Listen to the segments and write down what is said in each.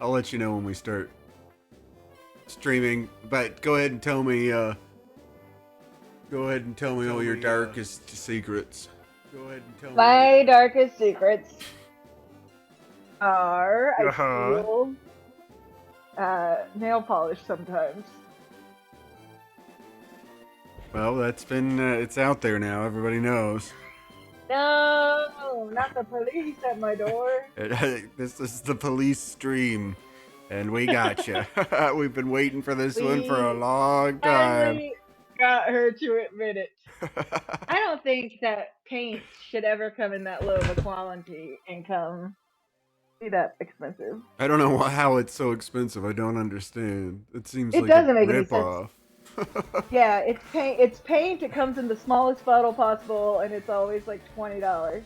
I'll let you know when we start streaming. But go ahead and tell me. Go ahead and tell me all your darkest secrets. Go ahead and tell me. My darkest secrets are I Uh-huh. steal nail polish sometimes. Well, that's been. It's out there now. Everybody knows. No, not the police at my door. This is the police stream, and we got you. We've been waiting for this one for a We long time. finally got her to admit it. I don't think that paint should ever come in that low of a quality and be that expensive. I don't know how it's so expensive. I don't understand. It seems It like a doesn't make any sense. ripoff. Yeah, it's paint. It's paint. It comes in the smallest bottle possible, and it's always like $20.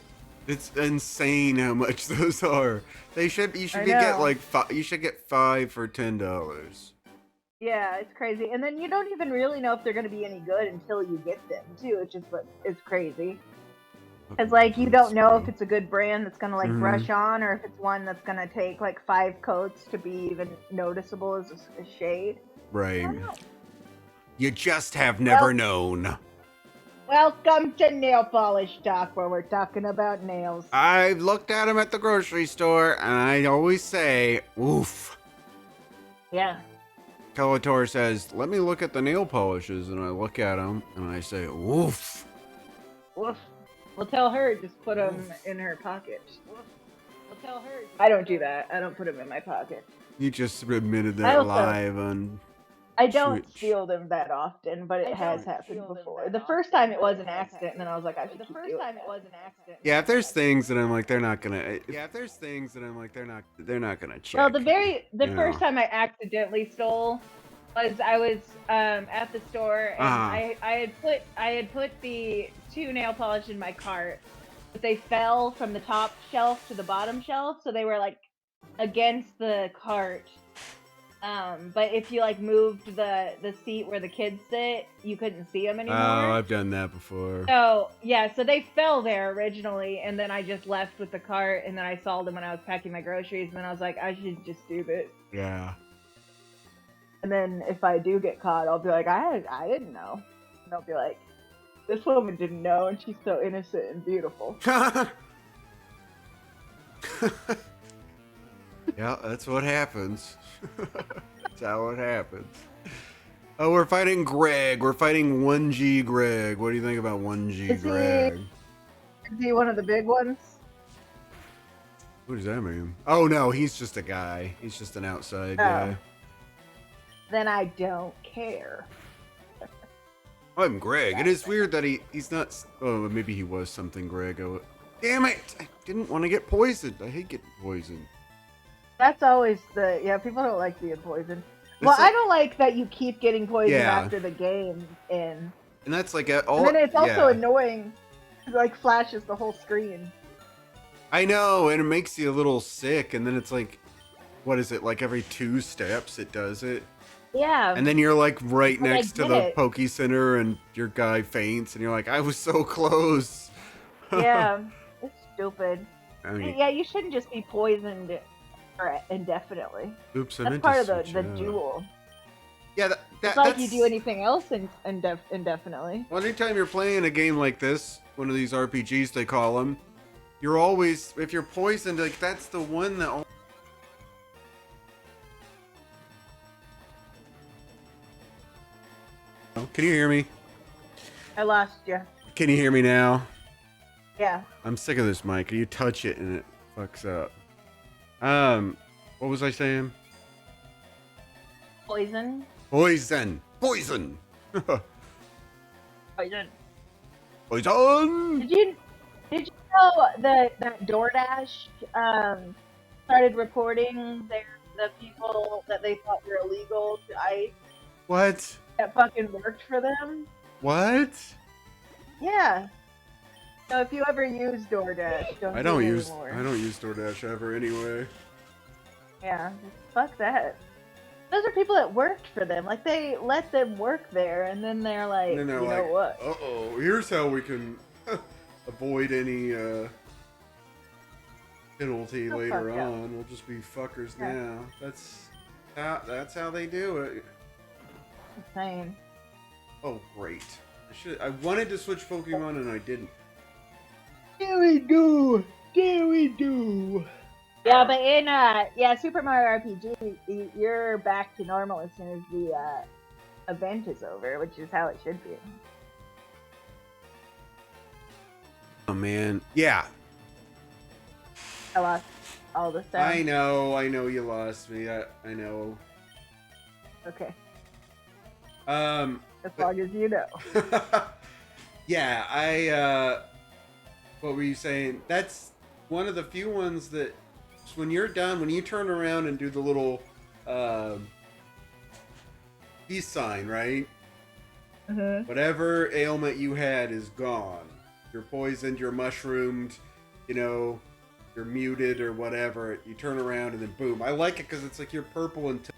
It's insane how much those are. They should. You should I get know. like five. You should get 5 for $10. Yeah, it's crazy. And then you don't even really know if they're going to be any good until you get them, too. It's just what it's crazy. Because, like, you don't know if it's a good brand that's going to, like, brush on, or if it's one that's going to take, like, 5 coats to be even noticeable as a shade. Right. You just have never known. Welcome to Nail Polish Talk, where we're talking about nails. I've looked at them at the grocery store, and I always say, oof. Yeah. Teletor says, let me look at the nail polishes, and I look at them, and I say, oof. Woof. We'll tell her just put them in her pocket. We'll tell her. I don't do that. I don't put them in my pocket. You just admitted that live on I don't Twitch. steal them that often, but it has happened before. The first time it was an accident, and then I was like, I should keep doing it. Yeah, if there's things that I'm like, they're not gonna. Yeah, if there's things that I'm like, they're not gonna check. Well, the first time I accidentally stole was I was at the store, and I had put the 2 nail polish in my cart, but they fell from the top shelf to the bottom shelf, so they were like against the cart. But if you like moved the seat where the kids sit, you couldn't see them anymore. Oh, I've done that before. So yeah, so they fell there originally, and then I just left with the cart, and then I saw them when I was packing my groceries, and then I was like, I should just do this. Yeah. And then if I do get caught, I'll be like, I didn't know. And they'll be like, this woman didn't know, and she's so innocent and beautiful. Yeah, that's what happens. That's how it happens. Oh, we're fighting Greg. We're fighting 1G Greg. What do you think about 1G Greg? Is he one of the big ones? What does that mean? Oh, no, he's just a guy. He's just an outside guy. Then I don't care. I'm Greg. It is weird that he's not... Oh, maybe he was something, Greg. Oh, damn it! I didn't want to get poisoned. I hate getting poisoned. That's always people don't like being poisoned. Well, I don't like that you keep getting poisoned after the game in. And that's like all. And then it's also annoying. It like flashes the whole screen. I know, and it makes you a little sick. And then it's like, what is it? Like every 2 steps, it does it. Yeah. And then you're like right next to the Poke Center, and your guy faints, and you're like, I was so close. Yeah, it's stupid. I mean, yeah, you shouldn't just be poisoned indefinitely. Oops, that's part of the duel. Yeah, it's like you do anything else indefinitely. Well, anytime you're playing a game like this, one of these RPGs they call them, you're always, if you're poisoned, like that's the one that. Can you hear me? I lost you. Can you hear me now? Yeah. I'm sick of this mic. You touch it and it fucks up. What was I saying? Poison. Poison. Poison. Poison. Poison. Did you know that DoorDash started reporting the people that they thought were illegal to ICE? What? That fucking worked for them. What? Yeah. So if you ever use DoorDash, I don't use DoorDash ever anyway. Yeah, fuck that. Those are people that worked for them. Like they let them work there, and then they're like, you know what? Here's how we can avoid any penalty Oh, later fuck yeah. on. We'll just be fuckers Yeah. now. That's how they do it. Insane. Oh great! I wanted to switch Pokemon and I didn't. There we go. There we do. Yeah, but in Super Mario RPG, you're back to normal as soon as the event is over, which is how it should be. Oh man, yeah. I lost all the stuff. I know you lost me. I know. Okay. As long as you know. Yeah, what were you saying? That's one of the few ones that when you're done, when you turn around and do the little peace sign, right? Mm-hmm. Whatever ailment you had is gone. You're poisoned, you're mushroomed, you're muted or whatever. You turn around and then boom. I like it because it's like you're purple until.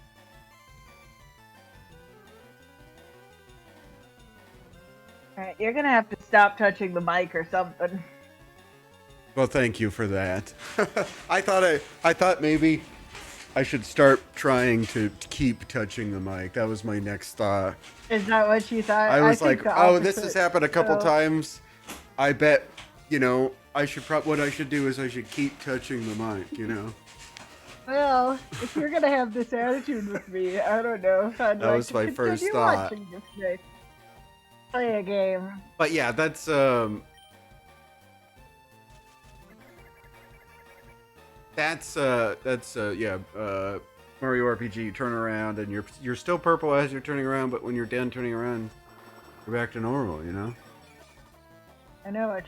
Alright, you're gonna have to stop touching the mic or something. Well, thank you for that. I thought maybe I should start trying to keep touching the mic. That was my next thought. Is that what you thought? I was like, oh, this has happened a couple times. I bet, I should what I should do is I should keep touching the mic, Well, if you're gonna have this attitude with me, I don't know. That was my first thought. Play a game. But yeah, that's Mario RPG. You turn around and you're still purple as you're turning around, but when you're done turning around, you're back to normal. I know it.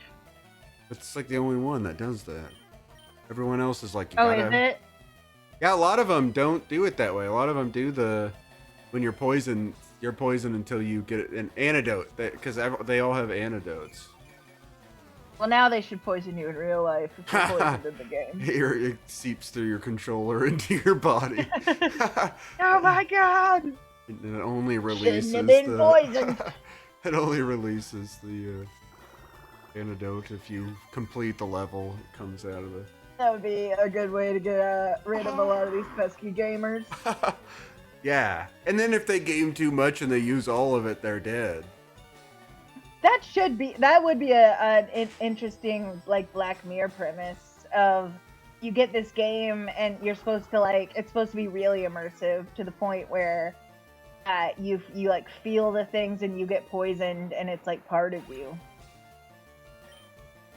It's like the only one that does that. Everyone else is like, is it? Yeah, a lot of them don't do it that way. A lot of them do when you're poisoned until you get an antidote, because they all have antidotes. Well, now they should poison you in real life if you're poisoned in the game. It seeps through your controller into your body. Oh my god! And it only releases Shouldn't have been poisoned. It only releases the antidote if you complete the level. It comes out of the. That would be a good way to get rid of a lot of these pesky gamers. Yeah, and then if they game too much and they use all of it, they're dead. That would be an interesting Black Mirror premise of you get this game and you're supposed to it's supposed to be really immersive to the point where you feel the things and you get poisoned and it's part of you.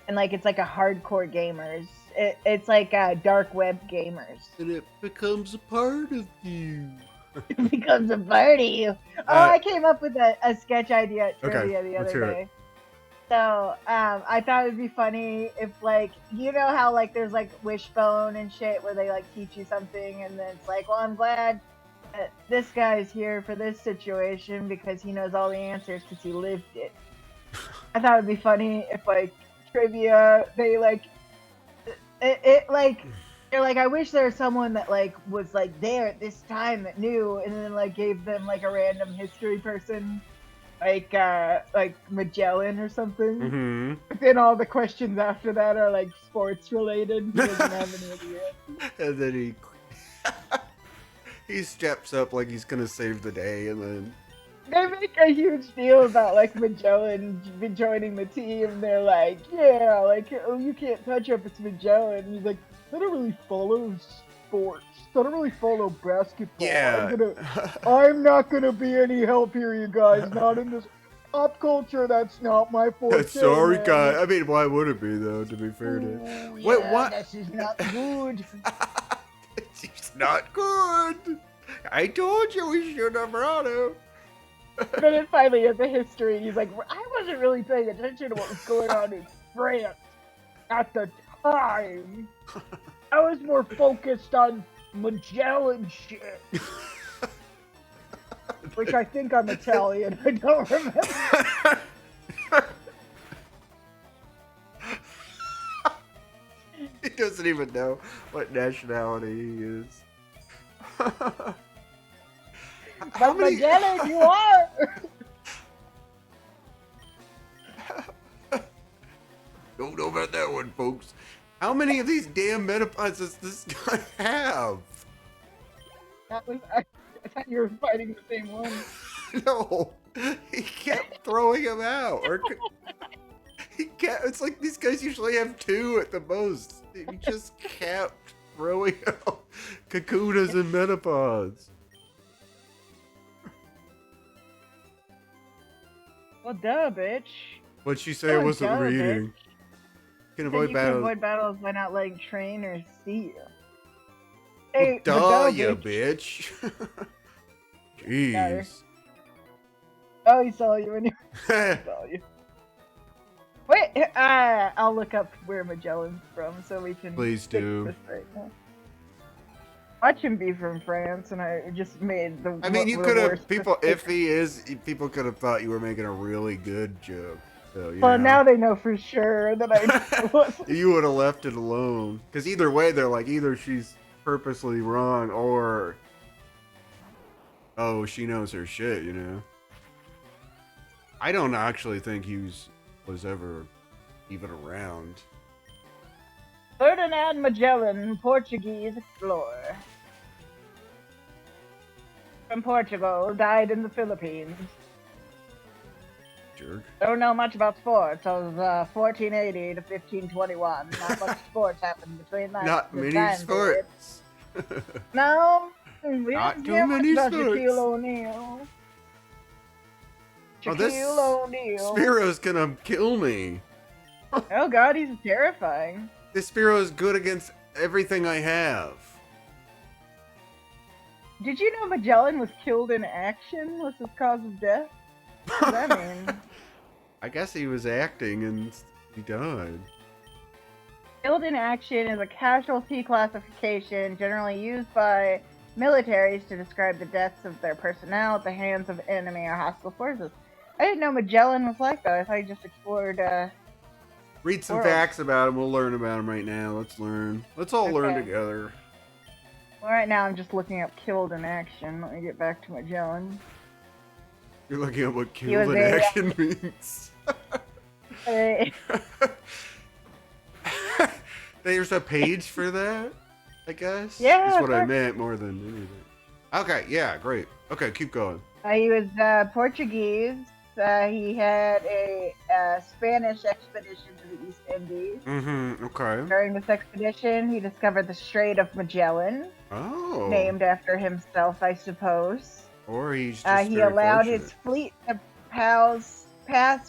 And it's like a hardcore gamers. It's like dark web gamers. And it becomes a part of you. It becomes a part of you. I came up with a sketch idea at trivia the other day. So I thought it would be funny if how there's Wishbone and shit where they teach you something and then it's well, I'm glad that this guy's here for this situation because he knows all the answers because he lived it. I thought it would be funny if trivia they they're I wish there was someone that was there at this time that knew and then gave them a random history person Magellan or something. Mm-hmm. But then all the questions after that are sports related. He doesn't have any idea. And then he steps up like he's gonna save the day, and then they make a huge deal about Magellan joining the team. They're oh, you can't touch up, it's Magellan. And he's I don't really follow sports. I don't really follow basketball. Yeah. I'm not gonna be any help here, you guys. Not in this pop culture. That's not my forte. Sorry, guy. I mean, why would it be though? To be fair to. Wait, what? This is not good. It's not good. I told you we should have brought him. But then finally, at the history, he's I wasn't really paying attention to what was going on in France at the time. I was more focused on Magellan shit. Which I think I'm Italian. I don't remember. He doesn't even know what nationality he is. But Magellan, you are! Don't know about that one, folks. How many of these damn metapods does this guy have? I thought you were fighting the same one. No, he kept throwing them out. Or he kept. It's like these guys usually have 2 at the most. He just kept throwing out Kakunas and metapods. Well, duh, bitch. What'd she say? I wasn't duh, reading. Can avoid you battles. can avoid battles by not letting trainers see you. Well, Hey, duh, you bitch. Jeez. Oh, he saw you and he saw you. Wait, I'll look up where Magellan's from so we can. Please do. This right now. Watch him be from France, and I just made the. I mean, you could have people. If he is, people could have thought you were making a really good joke. So, well, now they know for sure that I wasn't. You would have left it alone, because either way, they're like, either she's purposely wrong, or oh, she knows her shit. You know. I don't actually think he was ever even around. Ferdinand Magellan, Portuguese explorer. From Portugal, died in the Philippines. Jerk. Don't know much about sports. I was 1480 to 1521. Not much sports happened between that. Not many sports. No, we Not didn't too hear many much about sports. Shaquille O'Neal. Oh, this Shaquille O'Neal. Spiro's gonna kill me. Oh god, he's terrifying. This Spiro is good against everything I have. Did you know Magellan was killed in action? Was his cause of death? What does that mean? I guess he was acting and he died. Killed in action is a casualty classification generally used by militaries to describe the deaths of their personnel at the hands of enemy or hostile forces. I didn't know Magellan was like that. I thought he just explored. Read some world. facts about him. We'll learn about him right now. Let's learn. Let's all learn Okay. together. Well, right now I'm just looking up killed in action. Let me get back to Magellan. You're looking at what was killed in a- action means. Hey. There's a page for that, I guess. Yeah, That's what I sure. meant more than anything. Okay, yeah, great. Okay, keep going. He was Portuguese. He had a Spanish expedition to the East Indies. Mm-hmm, okay. During this expedition, he discovered the Strait of Magellan, Oh. named after himself, I suppose. Or he's just He very allowed fortunate. his fleet to pass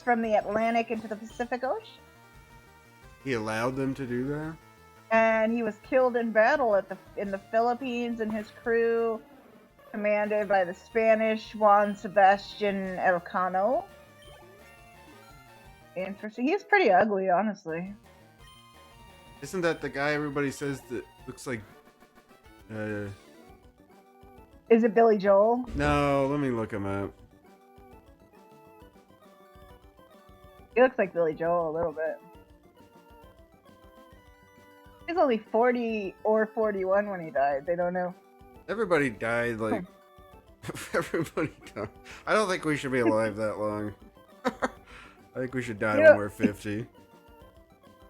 from the Atlantic into the Pacific Ocean. He allowed them to do that? And he was killed in battle in the Philippines, and his crew, commanded by the Spanish Juan Sebastian Elcano. Interesting. He's pretty ugly, honestly. Isn't that the guy everybody says that looks like... Is it Billy Joel? No, let me look him up. He looks like Billy Joel a little bit. He's only 40 or 41 when he died. They don't know. Everybody died, like... Everybody died. I don't think we should be alive that long. I think we should die when we're 50.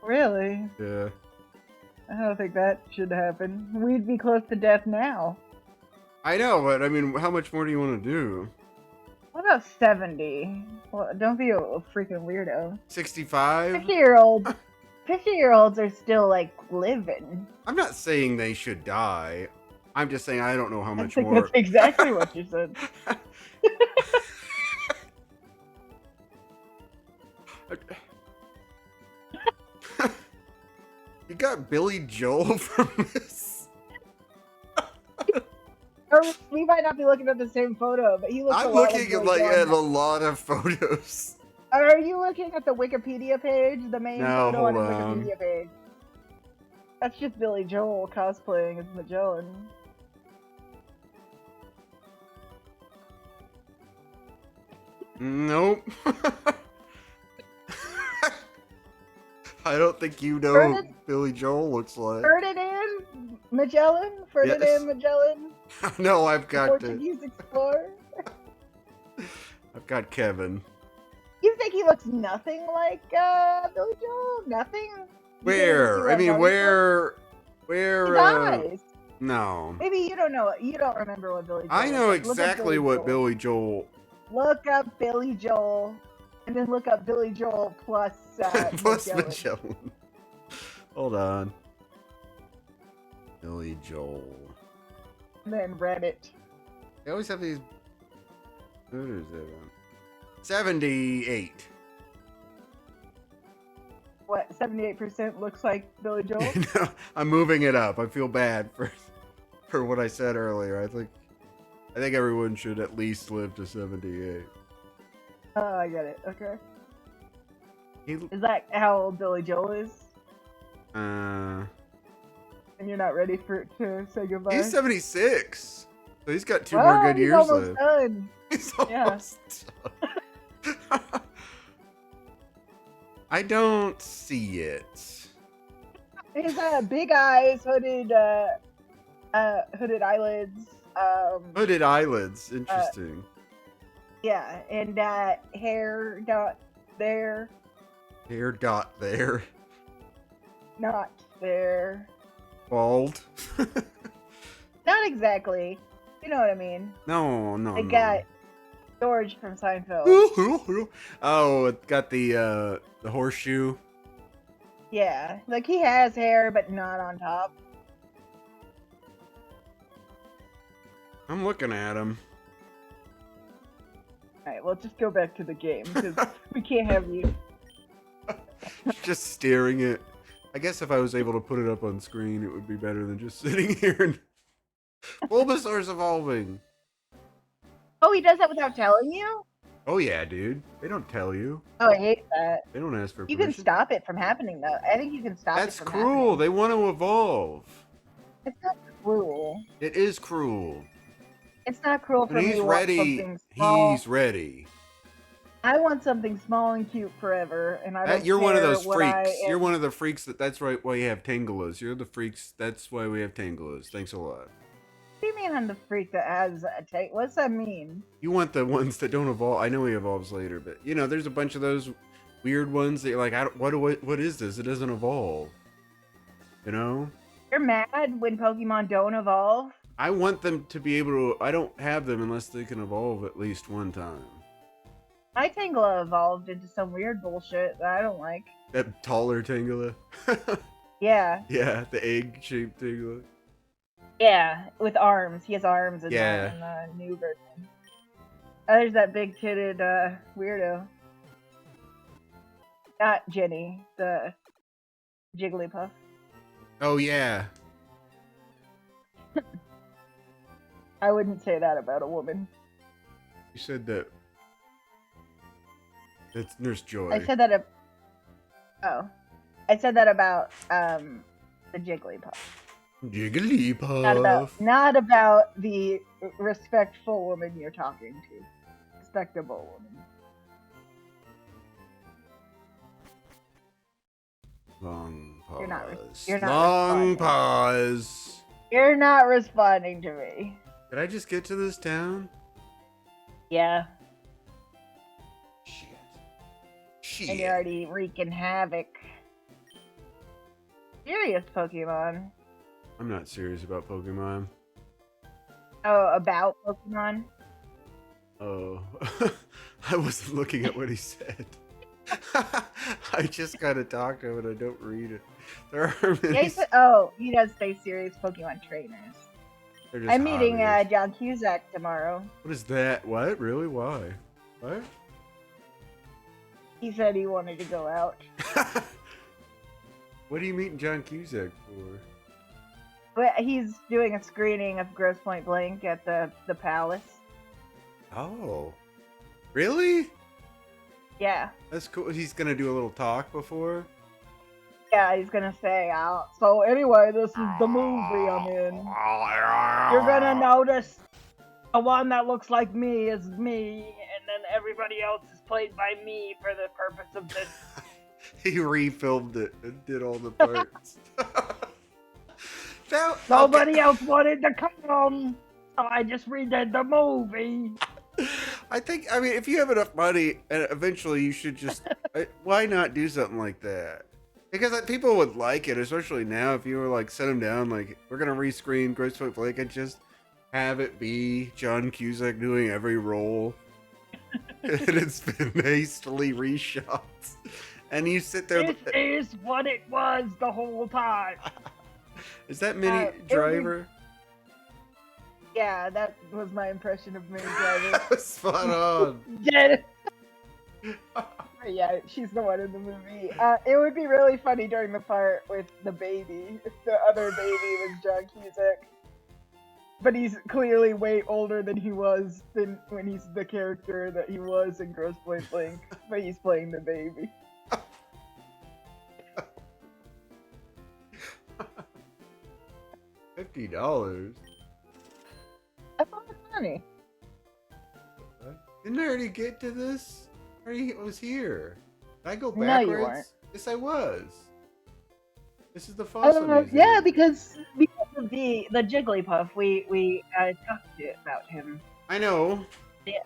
Really? Yeah. I don't think that should happen. We'd be close to death now. I know, but I mean, how much more do you want to do? What about 70? Well, don't be a freaking weirdo. 65? 50-year-olds are still, like, living. I'm not saying they should die. I'm just saying I don't know how I much think more. that's exactly what you said. You got Billy Joel from this? Or we might not be looking at the same photo, but he looks. I'm a lot looking like at Billy Joel. a lot of photos. Are you looking at the Wikipedia page? The main No, photo on the hold on. Wikipedia page. That's just Billy Joel cosplaying as Magellan. Nope. I don't think you know Ferdinand- what Billy Joel looks like. Ferdinand Magellan? Ferdinand Yes. Magellan? No, I've got Portuguese explorer? I've got Kevin. You think he looks nothing like Billy Joel? Nothing? Where? I mean, where? His eyes. No. Maybe you don't know. You don't remember what Billy Joel. I know like. exactly what Billy Joel. Look up Billy Joel, and then look up Billy Joel plus plus Magellan. Magellan. Hold on. Billy Joel. And then Reddit. They always have these. What is it? 78. What? 78% looks like Billy Joel. No, I'm moving it up. I feel bad for what I said earlier. I think everyone should at least live to 78. Oh, I get it. Okay. Is that how old Billy Joel is? And you're not ready to say goodbye? He's 76. So he's got 2 more good years left. Done. He's almost done. I don't see it. His big eyes, hooded eyelids. Hooded eyelids. Interesting. Yeah, and hair dot there. Hair dot there. Not there. Bald. Not exactly. You know what I mean? No. I got George from Seinfeld. Oh, it got the horseshoe. Yeah, like he has hair, but not on top. I'm looking at him. Alright, well, just go back to the game, because we can't have you. Just staring at. I guess if I was able to put it up on screen, it would be better than just sitting here and. Bulbasaur's evolving. Oh, he does that without telling you? Oh yeah, dude. They don't tell you. Oh, I hate that. They don't ask for You permission. can stop it from happening, though. I think you can stop That's it from cruel. happening. They want to evolve. It's not cruel. It is cruel. It's not cruel for When me he's to want ready, something small. he's ready. I want something small and cute forever, and I don't You're one of care those what freaks. I You're am. one of the freaks that's right why you have Tangalas. You're the freaks. That's why we have Tangalas. Thanks a lot. What do you mean I'm the freak that has a tank? What's that mean? You want the ones that don't evolve. I know he evolves later, but you know, there's a bunch of those weird ones that you're like, what is this? It doesn't evolve. You know? You're mad when Pokemon don't evolve? I want them to be able to. I don't have them unless they can evolve at least one time. My Tangela evolved into some weird bullshit that I don't like. That taller Tangela. Yeah. Yeah, the egg-shaped Tangela. Yeah, with arms. He has arms in Yeah. the new version. Oh, there's that big-titted weirdo. Not Jenny, the Jigglypuff. Oh yeah. I wouldn't say that about a woman. You said that. That's Nurse Joy. I said that. I said that about the Jigglypuff. Jigglypuff. Not about the respectful woman you're talking to. Respectable woman. Long pause. You're not Long responding. pause. You're not responding to me. Did I just get to this town? Yeah, Shit. and you're already wreaking havoc. Serious Pokemon. I'm not serious about Pokemon. Oh, about Pokemon? Oh. I wasn't looking at what he said. I just gotta talk to him and I don't read it. There are Yeah, many. he does say serious Pokemon trainers. They're just I'm meeting hobbies. John Cusack tomorrow. What is that? What? Really? Why? What? He said he wanted to go out. What are you meeting John Cusack for? But he's doing a screening of Grosse Point Blank at the Palace. Oh. Really? Yeah. That's cool. He's gonna do a little talk before? Yeah, he's gonna say, so anyway, this is the movie I'm in. You're gonna notice the one that looks like me is me, and then everybody else is played by me for the purpose of this. He refilmed it and did all the parts. Nobody else wanted to come, so I just redid the movie. I mean, if you have enough money, and eventually you should just, why not do something like that? Because people would like it, especially now. If you were like, set them down, like we're gonna rescreen Grace Point Blake and just have it be John Cusack doing every role, and it's been hastily reshot, and you sit there. This is what it was the whole time. Is that Minnie Driver? Yeah, that was my impression of Minnie Driver. Spot on. Get it? Yeah, she's the one in the movie. It would be really funny during the part with the baby, if the other baby was John Cusack. But he's clearly way older than he was than when he's the character that he was in Grosse Pointe Blank. But he's playing the baby. $50. I thought it was funny. Didn't I already get to this? I already was here. Did I go No, backwards? you weren't. Yes, I was. This is the fossil museum. Yeah, because of the Jigglypuff, we talked about him. I know. Yeah,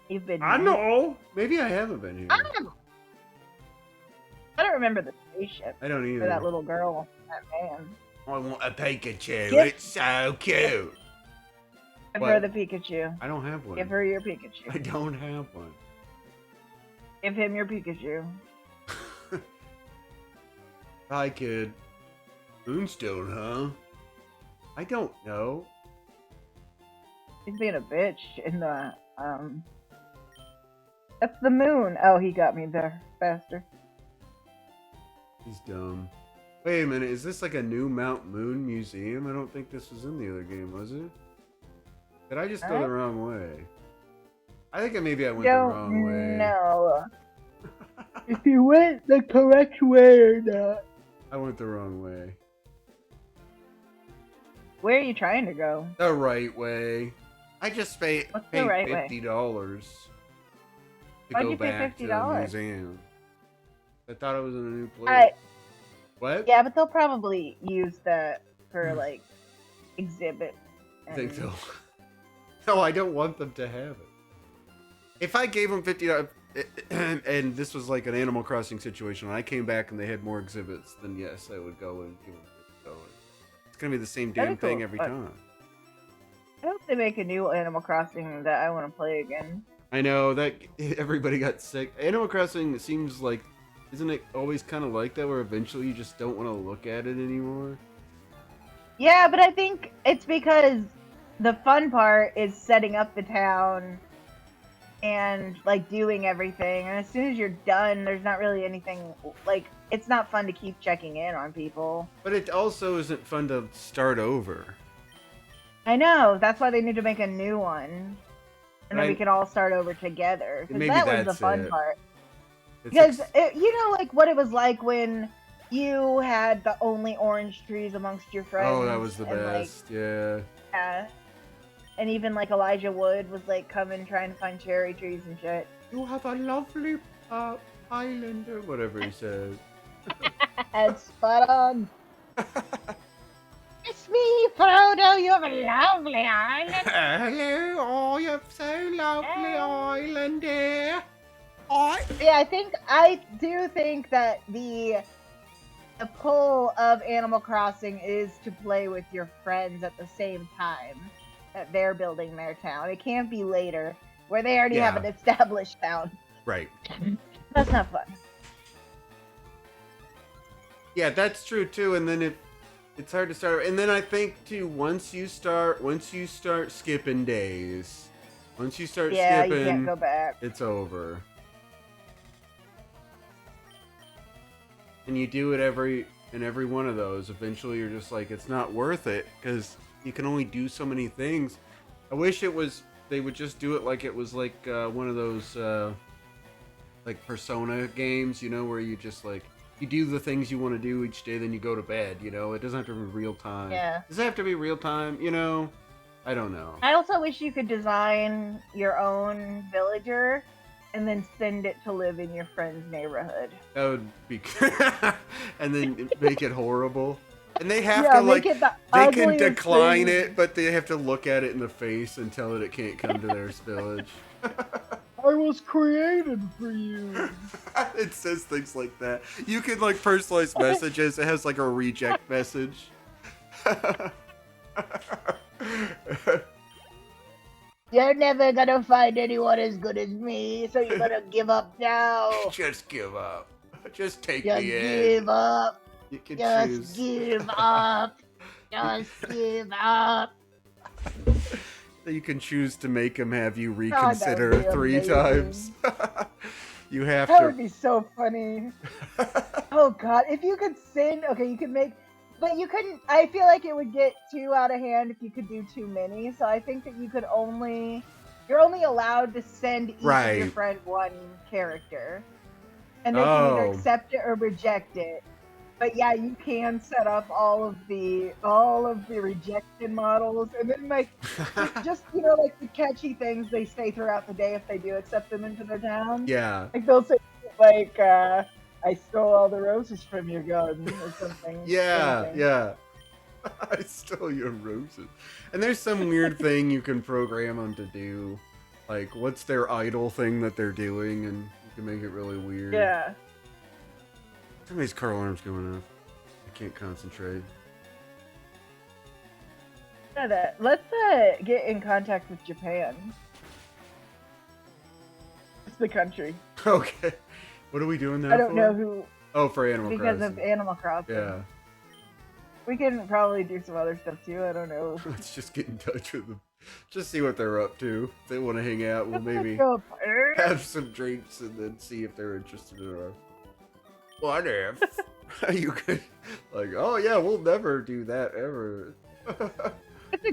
you've been. I here. know. Maybe I haven't been here. I don't remember the spaceship. I don't either. Or that little girl, that man. I want a Pikachu. Yep. It's so cute. Give What? her the Pikachu. I don't have one. Give her your Pikachu. I don't have one. Give him your Pikachu. Hi, kid. Moonstone, huh? I don't know. He's being a bitch in the That's the moon. Oh, he got me there faster. He's dumb. Wait a minute, is this like a new Mount Moon museum? I don't think this was in the other game, was it? Did I just go the wrong way? I think maybe I went the wrong way. No. If you went the correct way or not. I went the wrong way. Where are you trying to go? The right way. I just paid the right way? $50 to Why'd go you pay back to the $50? museum. I thought it was in a new place. What? Yeah, but they'll probably use that for like exhibit. I think so. No, I don't want them to have it. If I gave them $50 and this was like an Animal Crossing situation, and I came back and they had more exhibits, then yes, I would go and give them $50. It's gonna be the same damn thing every time. I hope they make a new Animal Crossing that I want to play again. I know that everybody got sick. Animal Crossing seems like, isn't it always kind of like that, where eventually you just don't want to look at it anymore? Yeah, but I think it's because the fun part is setting up the town and like doing everything, and as soon as you're done, there's not really anything, like, it's not fun to keep checking in on people. But it also isn't fun to start over. I know, that's why they need to make a new one, and then we can all start over together, because that was the fun part. Because you know, like what it was like when you had the only orange trees amongst your friends. Oh, that was the best. Like, yeah. And even like Elijah Wood was like coming trying to find cherry trees and shit. You have a lovely island, or whatever he says. That's spot on. It's me, Frodo. You have a lovely island. Hello, oh, you have so lovely island here. Yeah, I do think that the pull of Animal Crossing is to play with your friends at the same time that they're building their town. It can't be later, where they already have an established town. Right. That's not fun. Yeah, that's true too. And then it's hard to start. And then I think too, once you start skipping days, once you start skipping, you can't go back. It's over. And you do it every one of those. Eventually, you're just like, it's not worth it because you can only do so many things. I wish they would just do it like it was like one of those like Persona games, you know, where you just like you do the things you want to do each day, then you go to bed. You know, it doesn't have to be real time. Yeah. Does it have to be real time? You know, I don't know. I also wish you could design your own villager and then send it to live in your friend's neighborhood. That would be, and then make it horrible. And they have to like, they can decline it, but they have to look at it in the face and tell it can't come to their village. I was created for you. It says things like that. You can like personalize messages. It has like a reject message. You're never gonna find anyone as good as me, so you're gonna give up now. Just give up. Just take Just me in. give up. You can Just choose. give up. Just give up. You can choose to make him have you God, that reconsider would be 3 amazing. times. You have That to. would be so funny. Oh god, if you could send, okay, you could make, but you couldn't. I feel like it would get too out of hand if you could do too many. So I think that you're only allowed to send each of your Right. friend one character, and they can either Oh. accept it or reject it. But yeah, you can set up all of the rejected models, and then like just like the catchy things they say throughout the day if they do accept them into their town. Yeah. Like they'll say like I stole all the roses from your garden or something. Yeah. anything. Yeah. I stole your roses. And there's some weird thing you can program them to do. Like, what's their idle thing that they're doing, and you can make it really weird. Yeah. Somebody's car alarm's going off. I can't concentrate. Let's get in contact with Japan. It's the country. Okay. What are we doing now? I don't know who, Oh, for Animal because Crossing. of Animal Crossing. Yeah. We can probably do some other stuff too. I don't know. Let's just get in touch with them. Just see what they're up to. If they want to hang out, we'll maybe Go, have some drinks and then see if they're interested in our. What if you could, like, oh yeah, we'll never do that ever. It's a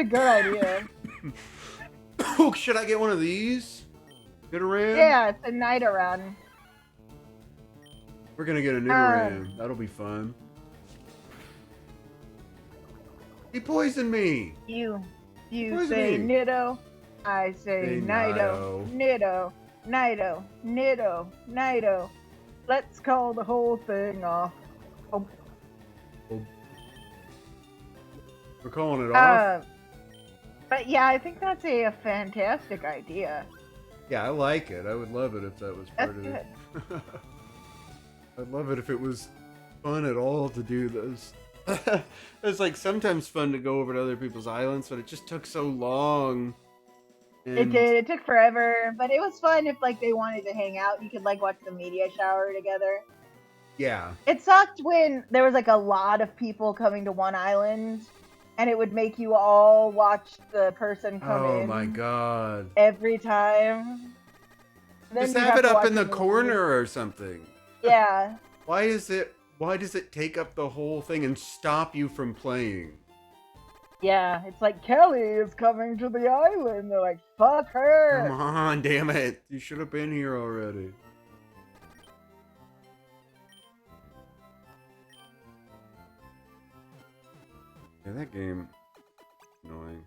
good idea. Oh, should I get one of these? Get a ram? Yeah, it's a night run. We're gonna get a new ram. That'll be fun. He poisoned me. You Poison say me. Nido, I say Say Nido. Nido, Nido, Nido, Nido. Let's call the whole thing off. Oh. We're calling it off. But yeah, I think that's a fantastic idea. Yeah, I like it. I would love it if that was part That's of good. it. I'd love it if it was fun at all to do this. It's like sometimes fun to go over to other people's islands, but it just took so long. It did. It took forever, but it was fun if like they wanted to hang out. You could like watch the media shower together. Yeah. It sucked when there was like a lot of people coming to one island, and it would make you all watch the person come in. Oh my god. Every time. Then Just you have it to up watch in the movie. corner or something. Yeah. Why does it take up the whole thing and stop you from playing? Yeah. It's like Kelly is coming to the island. They're like, fuck her. Come on, damn it. You should have been here already. Yeah, that game annoying.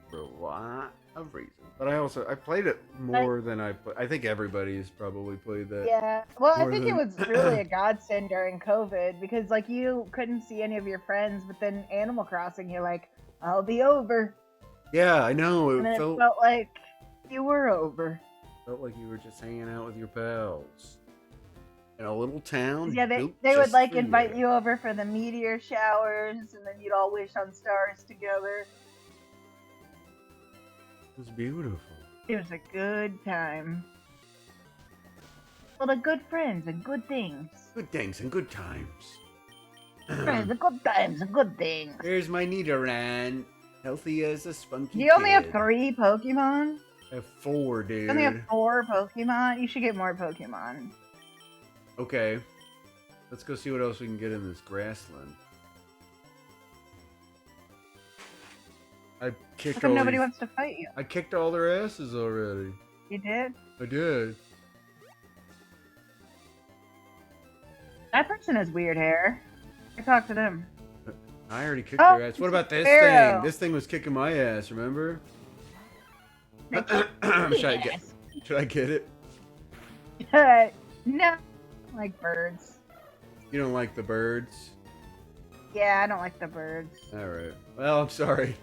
For a lot of reasons. But I played it more than I think everybody's probably played that. Yeah. Well, I more think it than- was really a godsend during COVID because like you couldn't see any of your friends, but then Animal Crossing, you're like, I'll be over. Yeah, I know. And then It it felt felt like you were over. like you were just hanging out with your pals. In a little town. Yeah, built they would just like for invite you over for the meteor showers, and then you'd all wish on stars together. It was beautiful. It was a good time. Well, the good friends and good things. Good things and good times. Friends and good times and good things. There's my Nidoran. Healthy as a spunky Do you only have kid. 3 Pokemon? I have 4, dude. You only have 4 Pokemon? You should get more Pokemon. Okay. Let's go see what else we can get in this grassland. I kicked How come all nobody these- wants to fight you? I kicked all their asses already. You did? I did. That person has weird hair. I talked to them. I already kicked Oh, their ass. What about this Sparrow. thing? This thing was kicking my ass, remember? Should I get it? No. I like birds. You don't like the birds? Yeah, I don't like the birds. Alright. Well, I'm sorry.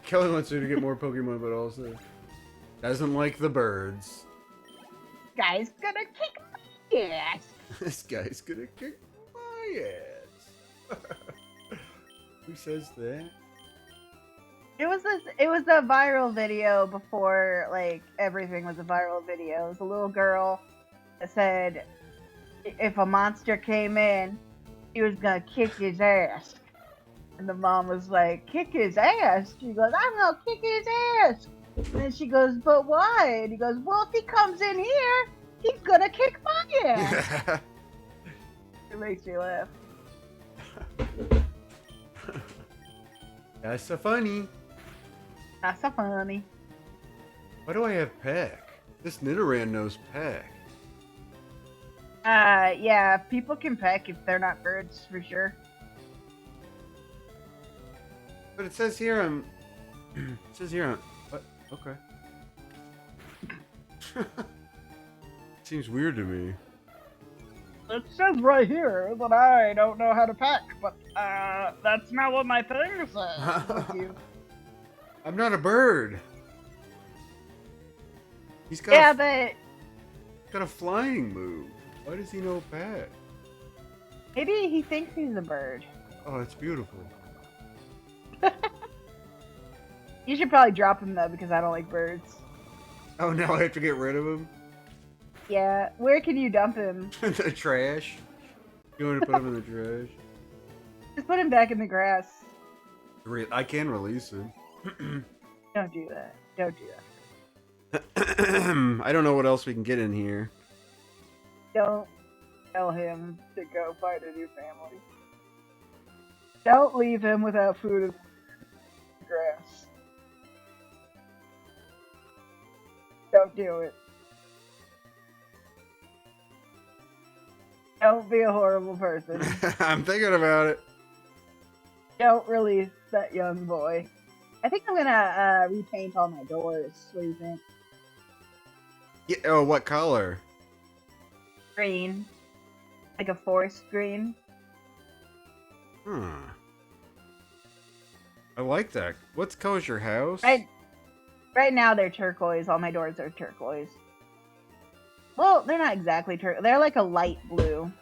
Kelly wants her to get more Pokemon, but also doesn't like the birds. Guy's gonna kick my ass. This guy's gonna kick my ass. Who says that? It was a viral video before like everything was a viral video. It was a little girl that said if a monster came in, he was gonna kick his ass. And the mom was like, kick his ass? She goes, I'm gonna kick his ass. And then she goes, but why? And he goes, well, if he comes in here, he's gonna kick my ass. It makes me laugh. That's so funny. That's so funny. Why do I have Peck? This Nidoran knows Peck. Yeah, people can peck if they're not birds, for sure. But it says here I'm... it says here I'm... What? Okay. Seems weird to me. It says right here that I don't know how to peck, but, that's not what my thing says. Thank you. I'm not a bird. He's got Yeah, but got a flying move. Why does he know Peck? maybe he thinks he's a bird. Oh, it's beautiful. You should probably drop him, though, because I don't like birds. Oh, now I have to get rid of him? Yeah, where can you dump him? The trash? You want to put him in the trash? Just put him back in the grass. I can release him. Don't do that. Don't do that. I don't know what else we can get in here. Don't tell him to go find a new family. Don't leave him without food and grass. Don't do it. Don't be a horrible person. I'm thinking about it. Don't release that young boy. I think I'm gonna repaint all my doors. What do you think? Yeah, oh, what color? Green. Like a forest green. Huh. I like that. What color's your house? Right now they're turquoise. All my doors are turquoise. Well, they're not exactly turquoise. They're like a light blue.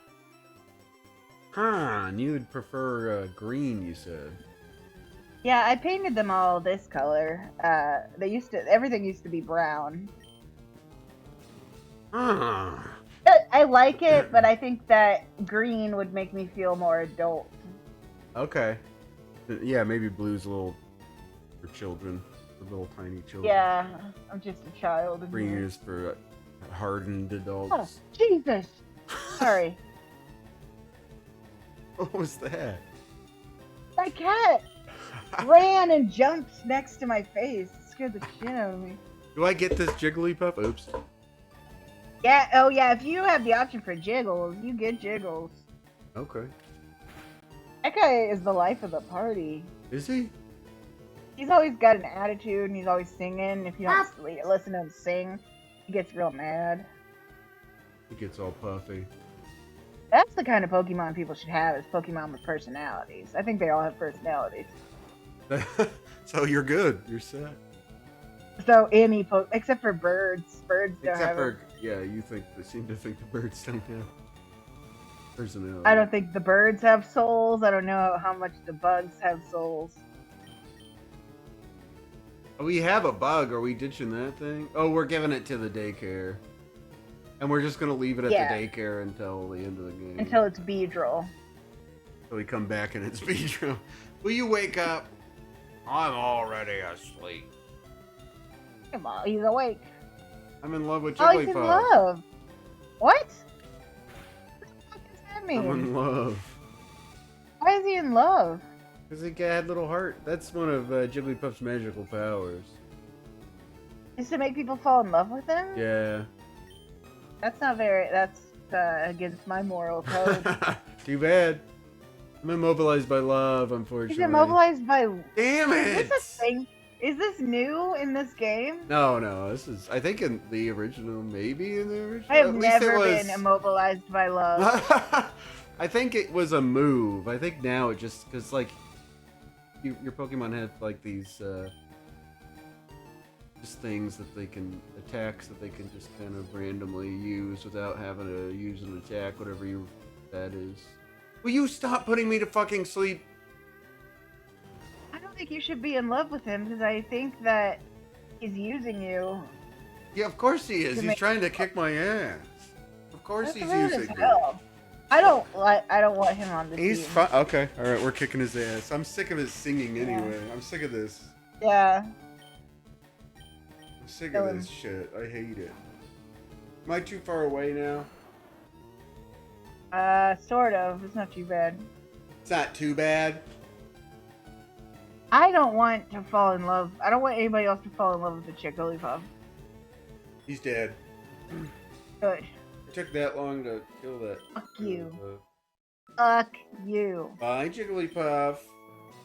Huh, and you would prefer green, you said. Yeah, I painted them all this color. Everything used to be brown. Huh. I like it, but I think that green would make me feel more adult. Okay. Yeah, maybe blue's a little for children. For little tiny children. Yeah, I'm just a child. Green is for hardened Oh, adults. Jesus! Sorry. What was that? My cat ran and jumped next to my face. It scared the shit out of me. Do I get this Jigglypuff? Oops. Yeah, oh yeah, if you have the option for jiggles, you get jiggles. Okay. That guy is the life of the party. Is he? He's always got an attitude and he's always singing. If you don't listen to him sing, he gets real mad. He gets all puffy. That's the kind of Pokemon people should have, is Pokemon with personalities. I think they all have personalities. So you're good. You're set. So except for birds. Birds don't Except have for, yeah, they seem to think the birds don't have personality. I don't think the birds have souls. I don't know how much the bugs have souls. We have a bug. Are we ditching that thing? Oh, we're giving it to the daycare. And we're just going to leave it at the daycare until the end of the game. Until it's Beedrill. So we come back and it's Beedrill. Will you wake up? I'm already asleep. Come on, he's awake. I'm in love with Oh, he's in Jigglypuff. love. What? What the fuck does that mean? I'm in love. Why is he in love? Because he had little heart. That's one of Jigglypuff's magical powers. Is to make people fall in love with him? Yeah. That's not very. That's against my moral code. Too bad. I'm immobilized by love, unfortunately. He's immobilized by. Damn it! Is this a thing? Is this new in this game? No. This is. I think in the original, maybe in the original. I have At least never it was... been immobilized by love. I think it was a move. I think now it just because like your Pokemon had like these just things that they can, attacks that they can just kind of randomly use without having to use an attack, whatever that is. Will you stop putting me to fucking sleep? I don't think you should be in love with him because I think that he's using you. Yeah, of course he is. He's trying to kick my ass. Of course he's using me. I don't want him on the team. He's fine. Okay, all right, we're kicking his ass. I'm sick of his singing anyway. I'm sick of this. Yeah. I'm sick of this shit. I hate it. Am I too far away now? Sort of. It's not too bad. It's not too bad. I don't want to fall in love. I don't want anybody else to fall in love with the Jigglypuff. He's dead. Good. It took that long to kill that. Fuck you. Fuck you. Bye, Jigglypuff.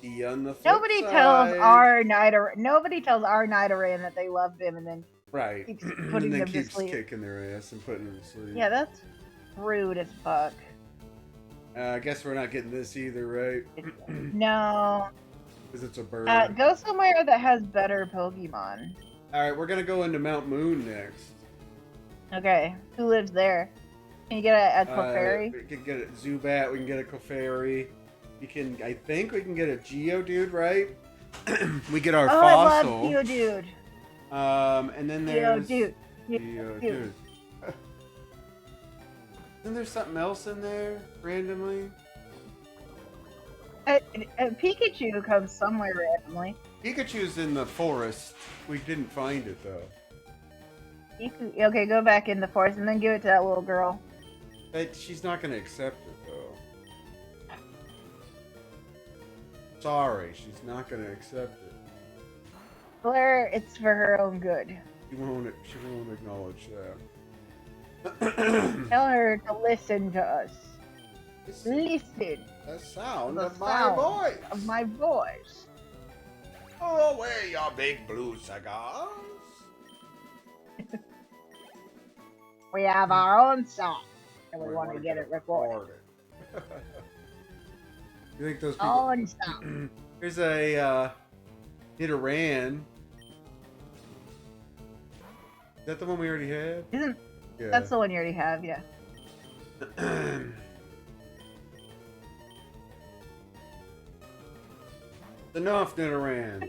See you on the flip Nobody side. tells our Nidoran that they loved him and then right. keeps putting them to keeps sleep. kicking their ass and putting them to sleep. Yeah, that's rude as fuck. I guess we're not getting this either, right? No. Because it's a bird. Go somewhere that has better Pokemon. Alright, we're gonna go into Mount Moon next. Okay, who lives there? Can you get a Clefairy? We can get a Zubat, we can get a Clefairy. I think we can get a Geodude, right? We get our fossil. I love Geodude. And then there's... Geodude. Then there's something else in there, randomly. Pikachu comes somewhere randomly. Pikachu's in the forest. We didn't find it, though. Okay, go back in the forest and then give it to that little girl. But she's not going to accept it, though. Sorry, she's not going to accept it. Blair, it's for her own good. She won't acknowledge that. Tell her to listen to us. Listen. The sound The of my sound voice. Of my voice. Throw away your big blue cigars. We have our own song, and we want to get it recorded. You think those people... Own song. Here's a Nidoran. Is that the one we already had? Isn't Yeah. that's the one you already have? Yeah. Enough, Nidoran.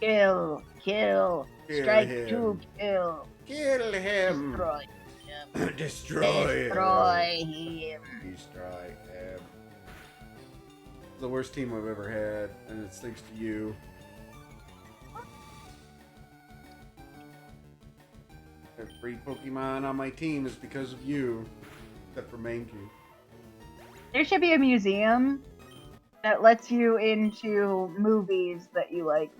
Kill, strike him. to kill. Kill him. Destroy him. Destroy him. Destroy him. The worst team I've ever had, and it's thanks to you. Every Pokemon on my team is because of you, except for Mankey. There should be a museum that lets you into movies that you like.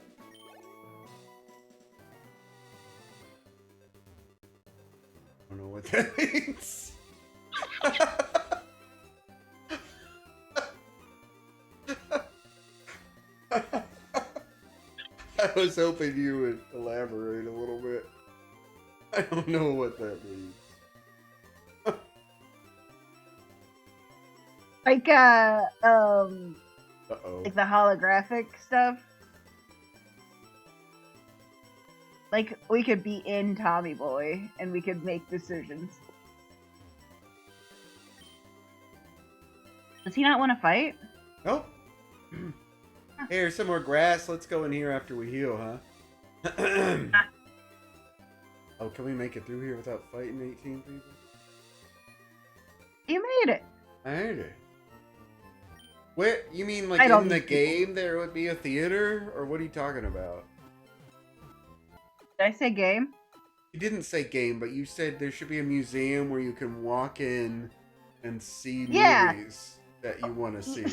I don't know what that means. I was hoping you would elaborate a little bit. I don't know what that means. Like Uh-oh. like the holographic stuff. Like we could be in Tommy Boy and we could make decisions. Does he not want to fight? Nope. Here's some more grass. Let's go in here after we heal, huh? Oh, can we make it through here without fighting 18 people? You made it. I made it. Where, you mean like I in the game there would be a theater? Or what are you talking about? Did I say game? You didn't say game, but you said there should be a museum where you can walk in and see movies that you want to see.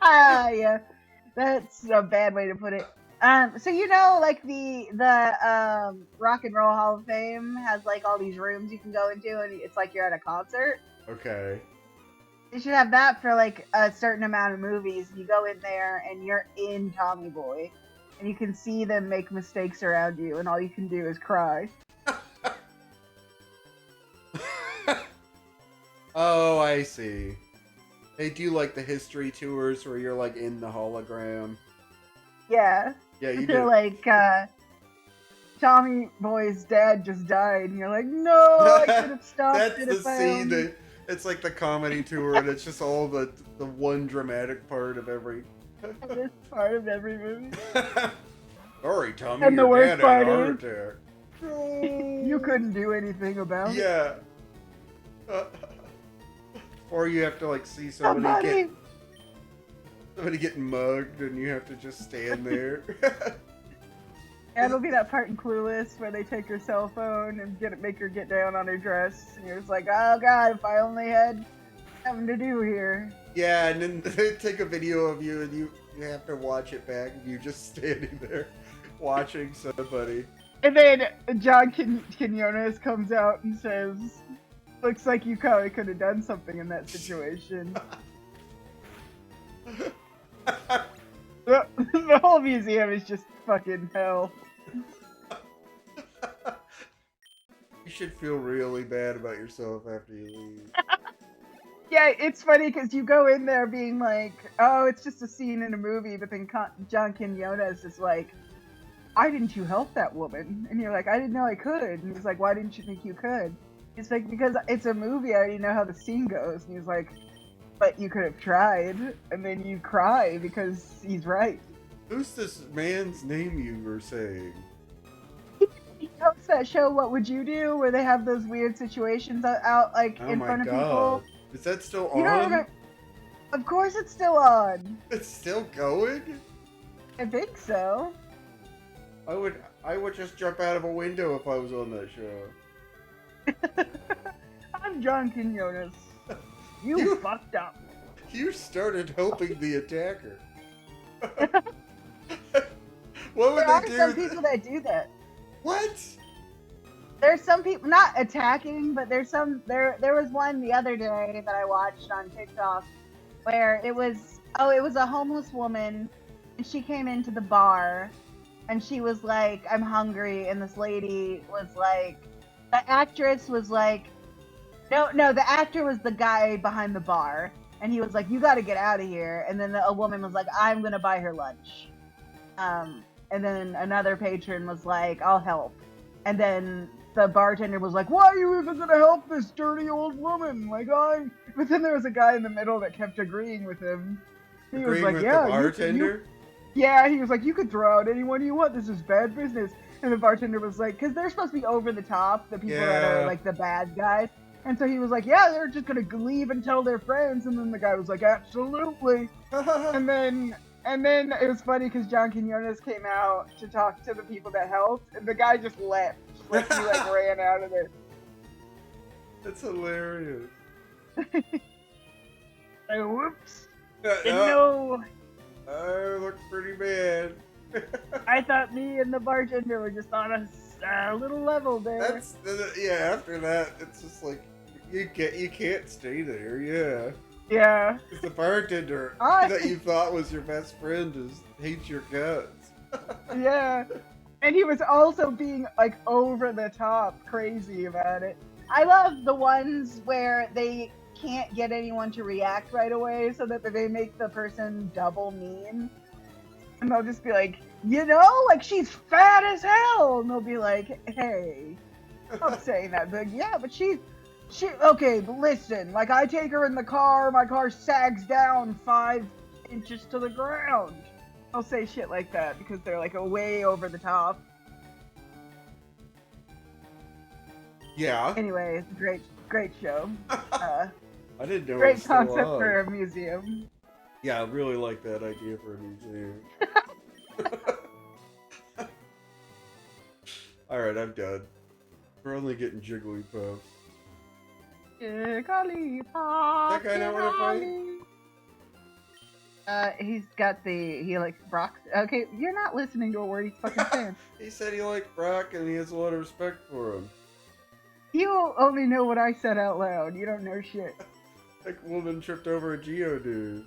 Yeah, that's a bad way to put it. So you know, like the Rock and Roll Hall of Fame has like all these rooms you can go into, and it's like you're at a concert. Okay. They should have that for like a certain amount of movies. You go in there and you're in Tommy Boy, and you can see them make mistakes around you, and all you can do is cry. Oh, I see. They do like the history tours where you're like in the hologram. Yeah. Yeah, you They're did. like, Tommy Boy's dad just died, and you're like, no, I could have stopped That's it the if I scene only. that it's like the comedy tour, and it's just all the one dramatic part of every. This part of every movie. Sorry, Tommy, And the your worst dad had a part heart is, attack. you couldn't do anything about it. Yeah. Or you have to like see somebody getting mugged, and you have to just stand there. And it'll be that part in Clueless where they take her cell phone and make her get down on her dress, and you're just like, oh god, if I only had something to do here. Yeah, and then they take a video of you, and you have to watch it back, and you're just standing there watching somebody. And then John Quinones comes out and says, looks like you probably could have done something in that situation. The whole museum is just fucking hell. You should feel really bad about yourself after you leave. Yeah, it's funny because you go in there being like, oh, it's just a scene in a movie, but then John Quinones is like, why didn't you help that woman? And you're like, I didn't know I could. And he's like, why didn't you think you could? He's like, because it's a movie, I already know how the scene goes. And he's like, but you could have tried. And then you cry because he's right. Who's this man's name you were saying? He hosts that show, What Would You Do? Where they have those weird situations out like in front of people. Is that still You on? don't remember? Of course it's still on. It's still going? I think so. I would just jump out of a window if I was on that show. I'm John Quinones. You fucked up. You started helping the attacker. What would There are they do? some people that do that. What? There's some people not attacking, but there's some there was one the other day that I watched on TikTok where it was a homeless woman, and she came into the bar and she was like, I'm hungry, and this lady was like, the actress was like, no, the actor was the guy behind the bar, and he was like, you got to get out of here, and then a woman was like, I'm gonna buy her lunch, and then another patron was like, I'll help, and then the bartender was like, why are you even gonna help this dirty old woman? Like, but then there was a guy in the middle that kept agreeing with him. He was like, with yeah, the bartender? Yeah, he was like, you could throw out anyone you want. This is bad business. And the bartender was like, because they're supposed to be over the top, the people that are like the bad guys. And so he was like, yeah, they're just going to leave and tell their friends. And then the guy was like, absolutely. and then it was funny because John Quinones came out to talk to the people that helped. And the guy just left. Like, he like ran out of there. That's hilarious. Whoops. No. I look pretty bad. I thought me and the bartender were just on a little level there. After that, it's just like you can't stay there. Yeah. Yeah. Because the bartender that you thought was your best friend hates your guts. Yeah. And he was also being like over the top crazy about it. I love the ones where they can't get anyone to react right away, so that they make the person double mean, and they'll just be like, like, she's fat as hell, and they'll be like, hey, I'm saying that, but yeah, but she okay, but listen, like, I take her in the car, my car sags down 5 inches to the ground. I'll say shit like that because they're like way over the top. Yeah. Anyway, great show. I didn't know. Great concept for a museum. Yeah, I really like that idea for a museum. Alright, I'm done. We're only getting Jigglypuff. Jigglypuff. That guy know how to fight? He likes Brock. Okay, you're not listening to a word he's fucking saying. He said he liked Brock and he has a lot of respect for him. You only know what I said out loud. You don't know shit. Like woman tripped over a Geodude.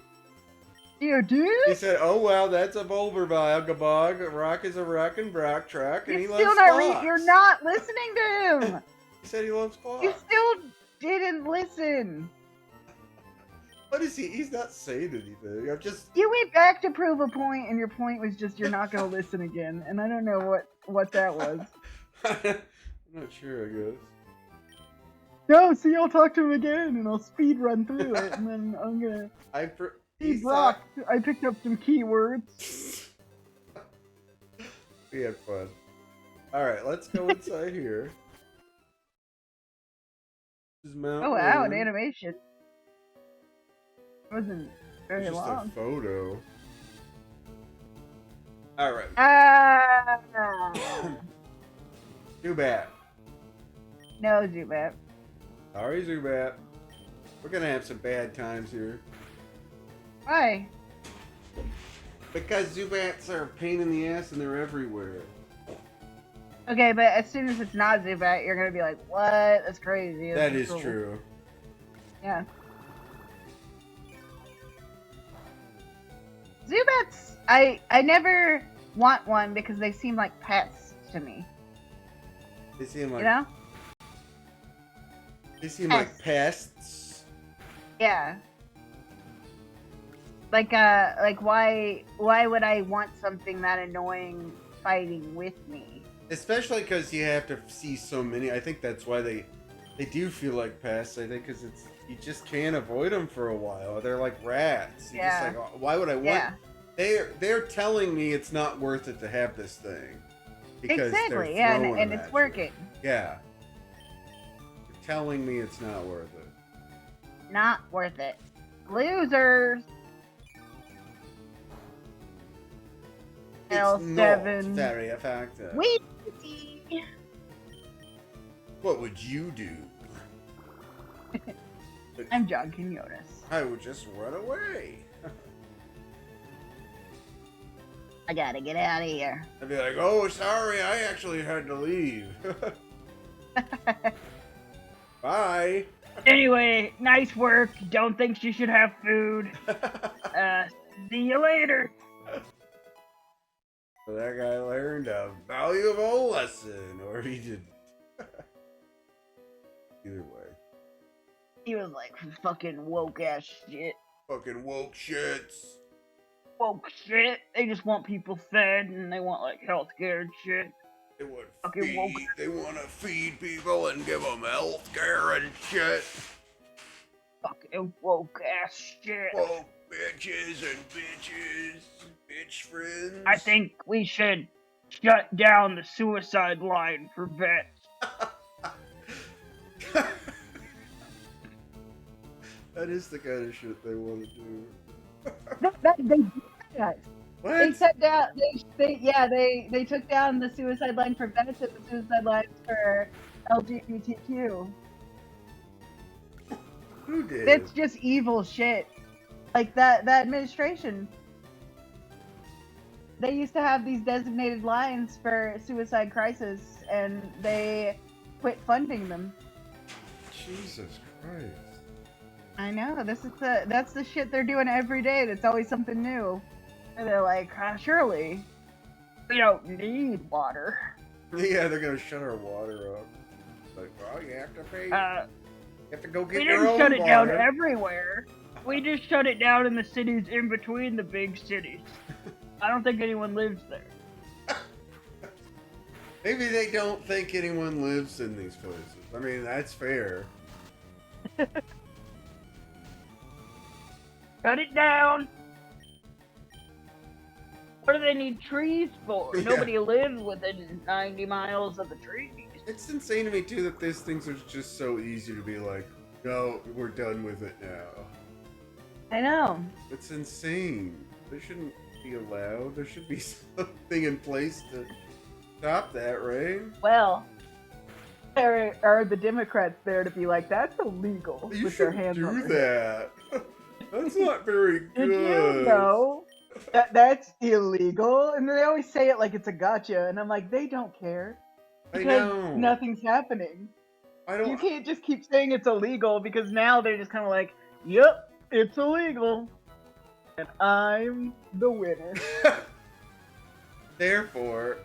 Geodude? He said, "Oh wow, that's a Bulbarbog. Rock is a rock and Brock track, and he loves Fox." You're not listening to him. He said he loves Fox. You still didn't listen. What is he? He's not saying anything. I'm just. You went back to prove a point, and your point was just you're not going to listen again. And I don't know what that was. I'm not sure, I guess. No, see, I'll talk to him again, and I'll speed run through it, and then I'm gonna. Hey, Brock, I picked up some keywords. We had fun. All right, let's go inside here. This is Mount Oh wow, Moon. an animation. It wasn't very It's just long. a photo. All right. Zubat. No, Zubat. Sorry, Zubat. We're gonna have some bad times here. Why? Because Zubats are a pain in the ass and they're everywhere. Okay, but as soon as it's not Zubat, you're gonna be like, "What? That's crazy." That is true. Yeah. Zubats, I never want one because they seem like pets to me. They seem like You know? they seem like pests. Yeah. Like why would I want something that annoying fighting with me? Especially because you have to see so many. I think that's why they do feel like pests. I think because it's you just can't avoid them for a while. They're like rats. You're just like, oh, why would I want? Yeah. They're telling me it's not worth it to have this thing. Because Exactly. Yeah, and it's working. Yeah. You're telling me it's not worth it. Not worth it. Losers. It's L7. not very effective. We. What would you do? I'm John Quinones. I would just run away. I gotta get out of here. I'd be like, oh, sorry, I actually had to leave. Bye. Anyway, nice work. Don't think she should have food. See you later. So that guy learned a valuable lesson, or he did. Either way. He was like, fucking woke ass shit. Fucking woke shits. Woke shit. They just want people fed and they want like healthcare and shit. They want Fucking woke. They want to feed people and give them health care and shit. Fucking woke ass shit. Woke bitches and bitch friends. I think we should shut down the suicide line for vets. That is the kind of shit they want to do. They did that. What? They took down. They took down the suicide line for vets and the suicide lines for LGBTQ. Who did? It's just evil shit. Like that administration. They used to have these designated lines for suicide crisis, and they quit funding them. Jesus Christ. I know. That's the shit they're doing every day. That's always something new. And they're like, surely we don't need water. Yeah, they're gonna shut our water off. Like, well, you have to pay. You have to go get We your didn't own shut it water. down everywhere. We just shut it down in the cities in between the big cities. I don't think anyone lives there. Maybe they don't think anyone lives in these places. I mean, that's fair. Shut it down. What do they need trees for? Yeah. Nobody lives within 90 miles of the trees. It's insane to me too that these things are just so easy to be like, no, we're done with it now. I know. It's insane. They shouldn't be allowed. There should be something in place to stop that, right? Well, there are the Democrats there to be like, that's illegal. You with their should hands on do their that. That's not very good. Did you know that's illegal? And they always say it like it's a gotcha, and I'm like, they don't care. I Because know. nothing's happening. I You don't. can't just keep saying it's illegal because now they're just kind of like, yep, it's illegal. And I'm the winner. Therefore,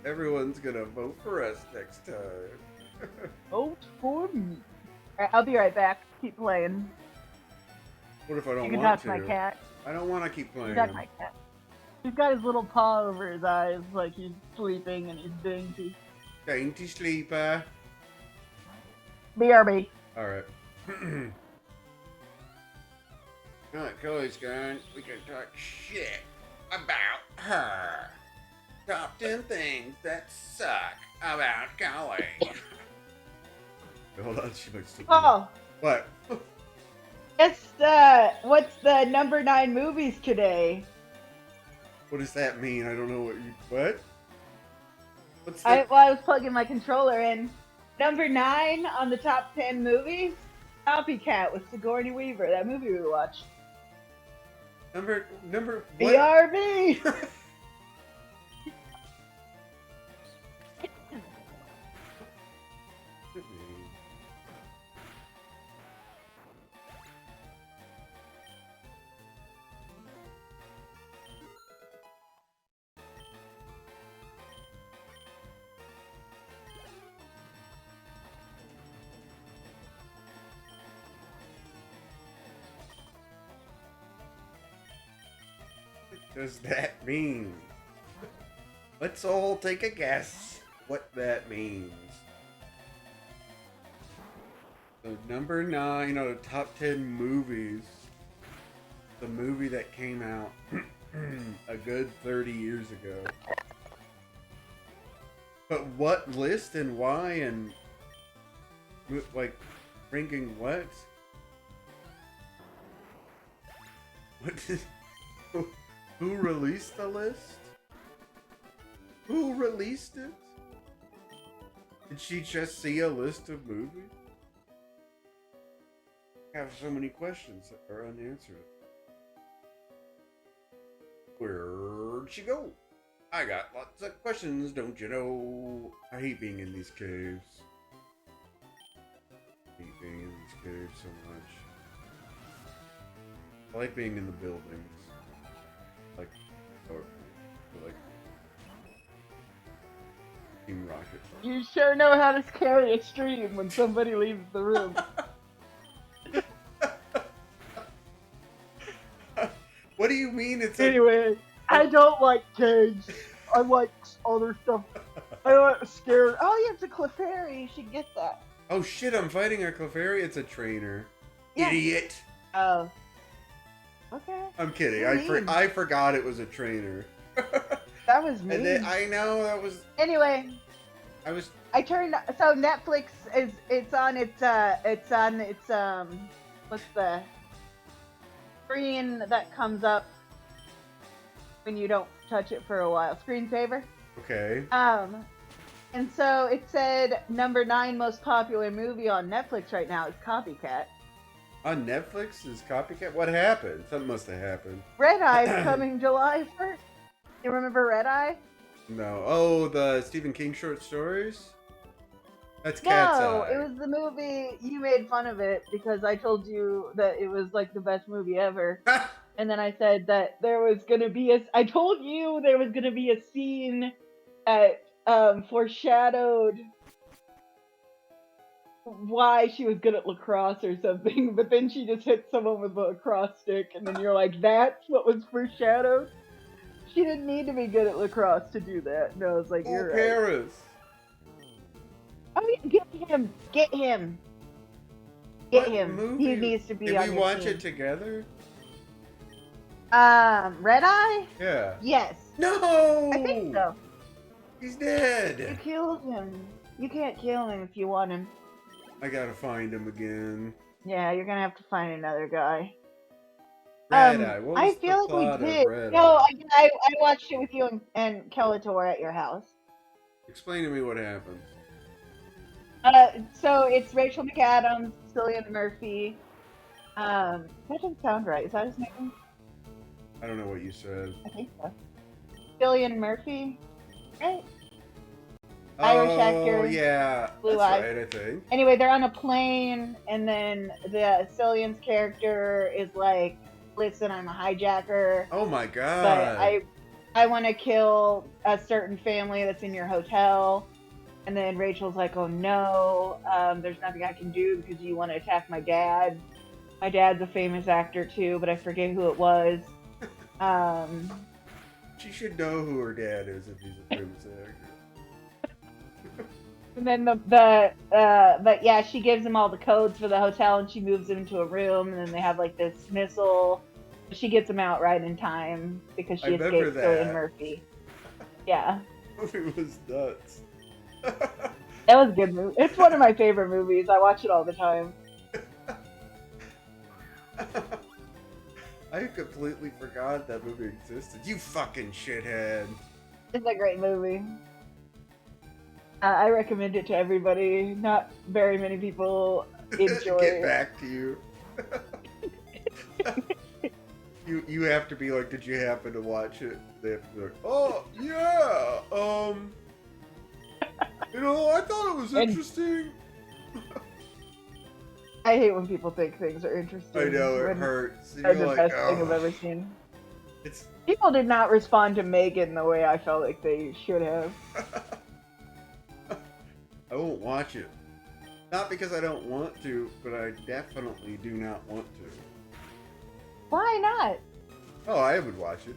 everyone's gonna vote for us next time. Vote for me. Alright, I'll be right back. Keep playing. What if I don't You can want talk to my to? cat. I don't want to keep You playing. can talk to my cat. He's got his little paw over his eyes like he's sleeping and he's dainty. Dainty sleeper. BRB. Alright. Alright, Chloe's gone. We can talk shit about her. Top 10 things that suck about Chloe. Hold on, she looks stupid. Oh, What? what's the number 9 movies today? What does that mean? I don't know what you. What? What's the. I was plugging my controller in. Number 9 on the top 10 movies. Copycat with Sigourney Weaver. That movie we watched. Number. What? BRB. What does that mean? Let's all take a guess what that means. So number 9 out of top 10 movies. The movie that came out a good 30 years ago. But what list and why and like ranking what? What did, who released the list? Who released it? Did she just see a list of movies? I have so many questions that are unanswered. Where'd she go? I got lots of questions, don't you know? I hate being in these caves. I hate being in these caves so much. I like being in the buildings. Like, or like Team Rocket. You sure know how to carry a stream when somebody leaves the room. What do you mean it's Anyway, I don't like caves. I like other stuff. I like scared. Oh, yeah, it's a Clefairy. You should get that. Oh shit, I'm fighting a Clefairy? It's a trainer. Yeah. Idiot! Oh. Okay. I'm kidding. What do you mean? I forgot it was a trainer. That was me. And then, I know that was. Anyway, I was. I turned. So Netflix is. It's on its. What's the screen that comes up when you don't touch it for a while? Screensaver. Okay. And so it said number 9 most popular movie on Netflix right now is Copycat. On Netflix is Copycat? What happened? Something must have happened. Red Eye coming July 1st. You remember Red Eye? No. Oh, the Stephen King short stories? That's Cat's No, Eye. it was the movie. You made fun of it because I told you that it was like the best movie ever. And then I said that there was gonna be I told you there was gonna be a scene that foreshadowed why she was good at lacrosse or something, but then she just hit someone with a lacrosse stick, and then you're like, that's what was foreshadowed? She didn't need to be good at lacrosse to do that. No, I was like, you're right. Paris. Oh, yeah, get him! Get him! Get What him! movie? He needs to be Did on we your watch team. it together? Red Eye? Yeah. Yes. No! I think so. He's You dead. killed him. You can't kill him if you want him. I gotta find him again. Yeah, you're gonna have to find another guy. Red Eye. What was I the feel like plot we of did. Red No, Eye? I watched it with you and Kelator at your house. Explain to me what happens. So it's Rachel McAdams, Cillian Murphy. That doesn't sound right. Is that his name? I don't know what you said. I think so. Cillian Murphy, right? Irish actor, Oh, yeah. blue That's eyes. right, I think. Anyway, they're on a plane, and then the Cillian's character is like, "Listen, I'm a hijacker, Oh my god. but I want to kill a certain family that's in your hotel." And then Rachel's like, "Oh no, there's nothing I can do because you want to attack my dad." My dad's a famous actor too, but I forget who it was. She should know who her dad is if he's a famous actor. And then but yeah, she gives him all the codes for the hotel, and she moves him into a room, and then they have like this missile. She gets him out right in time because she escapes Cillian Murphy. Yeah. That movie was nuts. That was a good movie. It's one of my favorite movies. I watch it all the time. I completely forgot that movie existed. You fucking shithead. It's a great movie. I recommend it to everybody. Not very many people enjoy Get back to you. You have to be like, did you happen to watch it? They have to be like, oh yeah, you know, I thought it was interesting. I hate when people think things are interesting. I know, it hurts. That's the best thing I've ever seen. People did not respond to Megan the way I felt like they should have. I won't watch it. Not because I don't want to, but I definitely do not want to. Why not? Oh, I would watch it.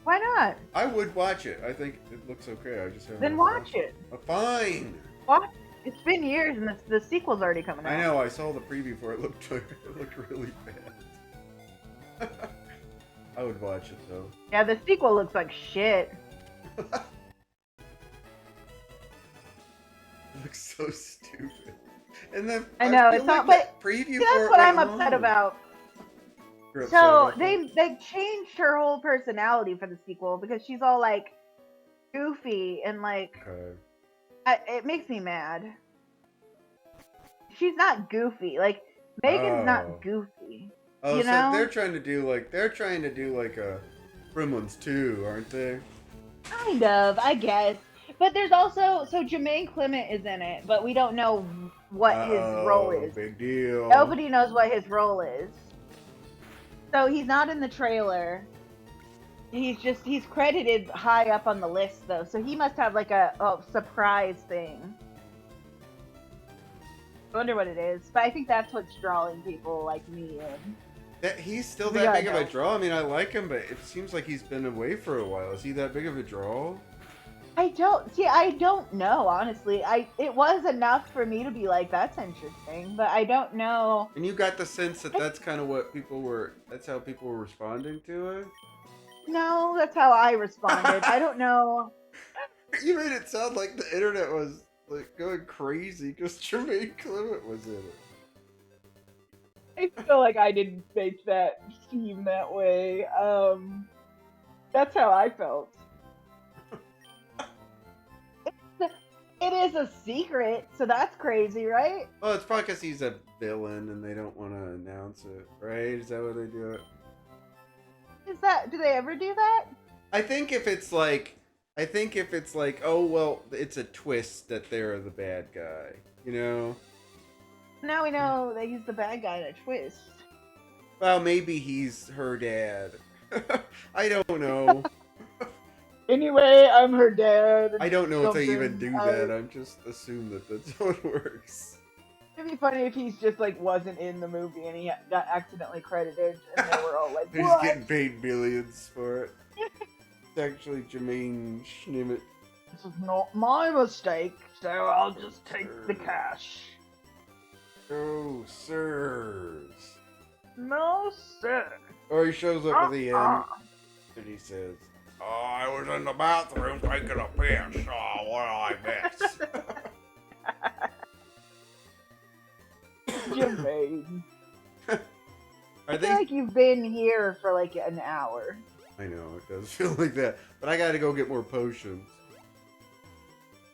Why not? I would watch it. I think it looks okay. I just haven't. Then watch it. Oh, fine. Watch. It's been years, and the sequel's already coming out. I know. I saw the preview for it. It looked really bad. I would watch it though. Yeah, the sequel looks like shit. It looks so stupid. And then I know it's not. But preview. That's what I'm upset about. So they changed her whole personality for the sequel because she's all like goofy and like. Okay. It makes me mad. She's not goofy. Like Megan's not goofy. Oh, you know? So they're trying to do like a Gremlins 2, aren't they? Kind of, I guess. But there's also Jermaine Clement is in it, but we don't know what his role is. Big deal. Nobody knows what his role is. So he's not in the trailer. He's credited high up on the list though, so he must have like a surprise thing. I wonder what it is, but I think that's what's drawing people like me in. That he's still that big of a draw? I mean, I like him, but it seems like he's been away for a while. Is he that big of a draw? I don't know, honestly. It was enough for me to be like, that's interesting, but I don't know. And you got the sense that that's kind of what that's how people were responding to it? No, that's how I responded. I don't know. You made it sound like the internet was like going crazy because Jermaine Clement was in it. I feel like I didn't make that seem that way. That's how I felt. It is a secret, so that's crazy, right? Well, it's probably because he's a villain and they don't want to announce it, right? Is that what they do it? Do they ever do that? I think if it's like, oh, well, it's a twist that they're the bad guy, you know? Now we know that he's the bad guy in a twist. Well, maybe he's her dad. I don't know. Anyway, I'm her dad. I don't know if they even do that. I'm just assume that that's how it works. It'd be funny if he's just like wasn't in the movie and he got accidentally credited and they were all like, he's getting paid millions for it. It's actually Jermaine Schnimmett. This is not my mistake, so I'll just take the cash. Oh, sirs. No, sir. Or he shows up at the end and he says, oh, I was in the bathroom taking a piss. Oh, what did I miss? Jermaine. I feel like you've been here for like an hour. I know, it does feel like that. But I gotta go get more potions.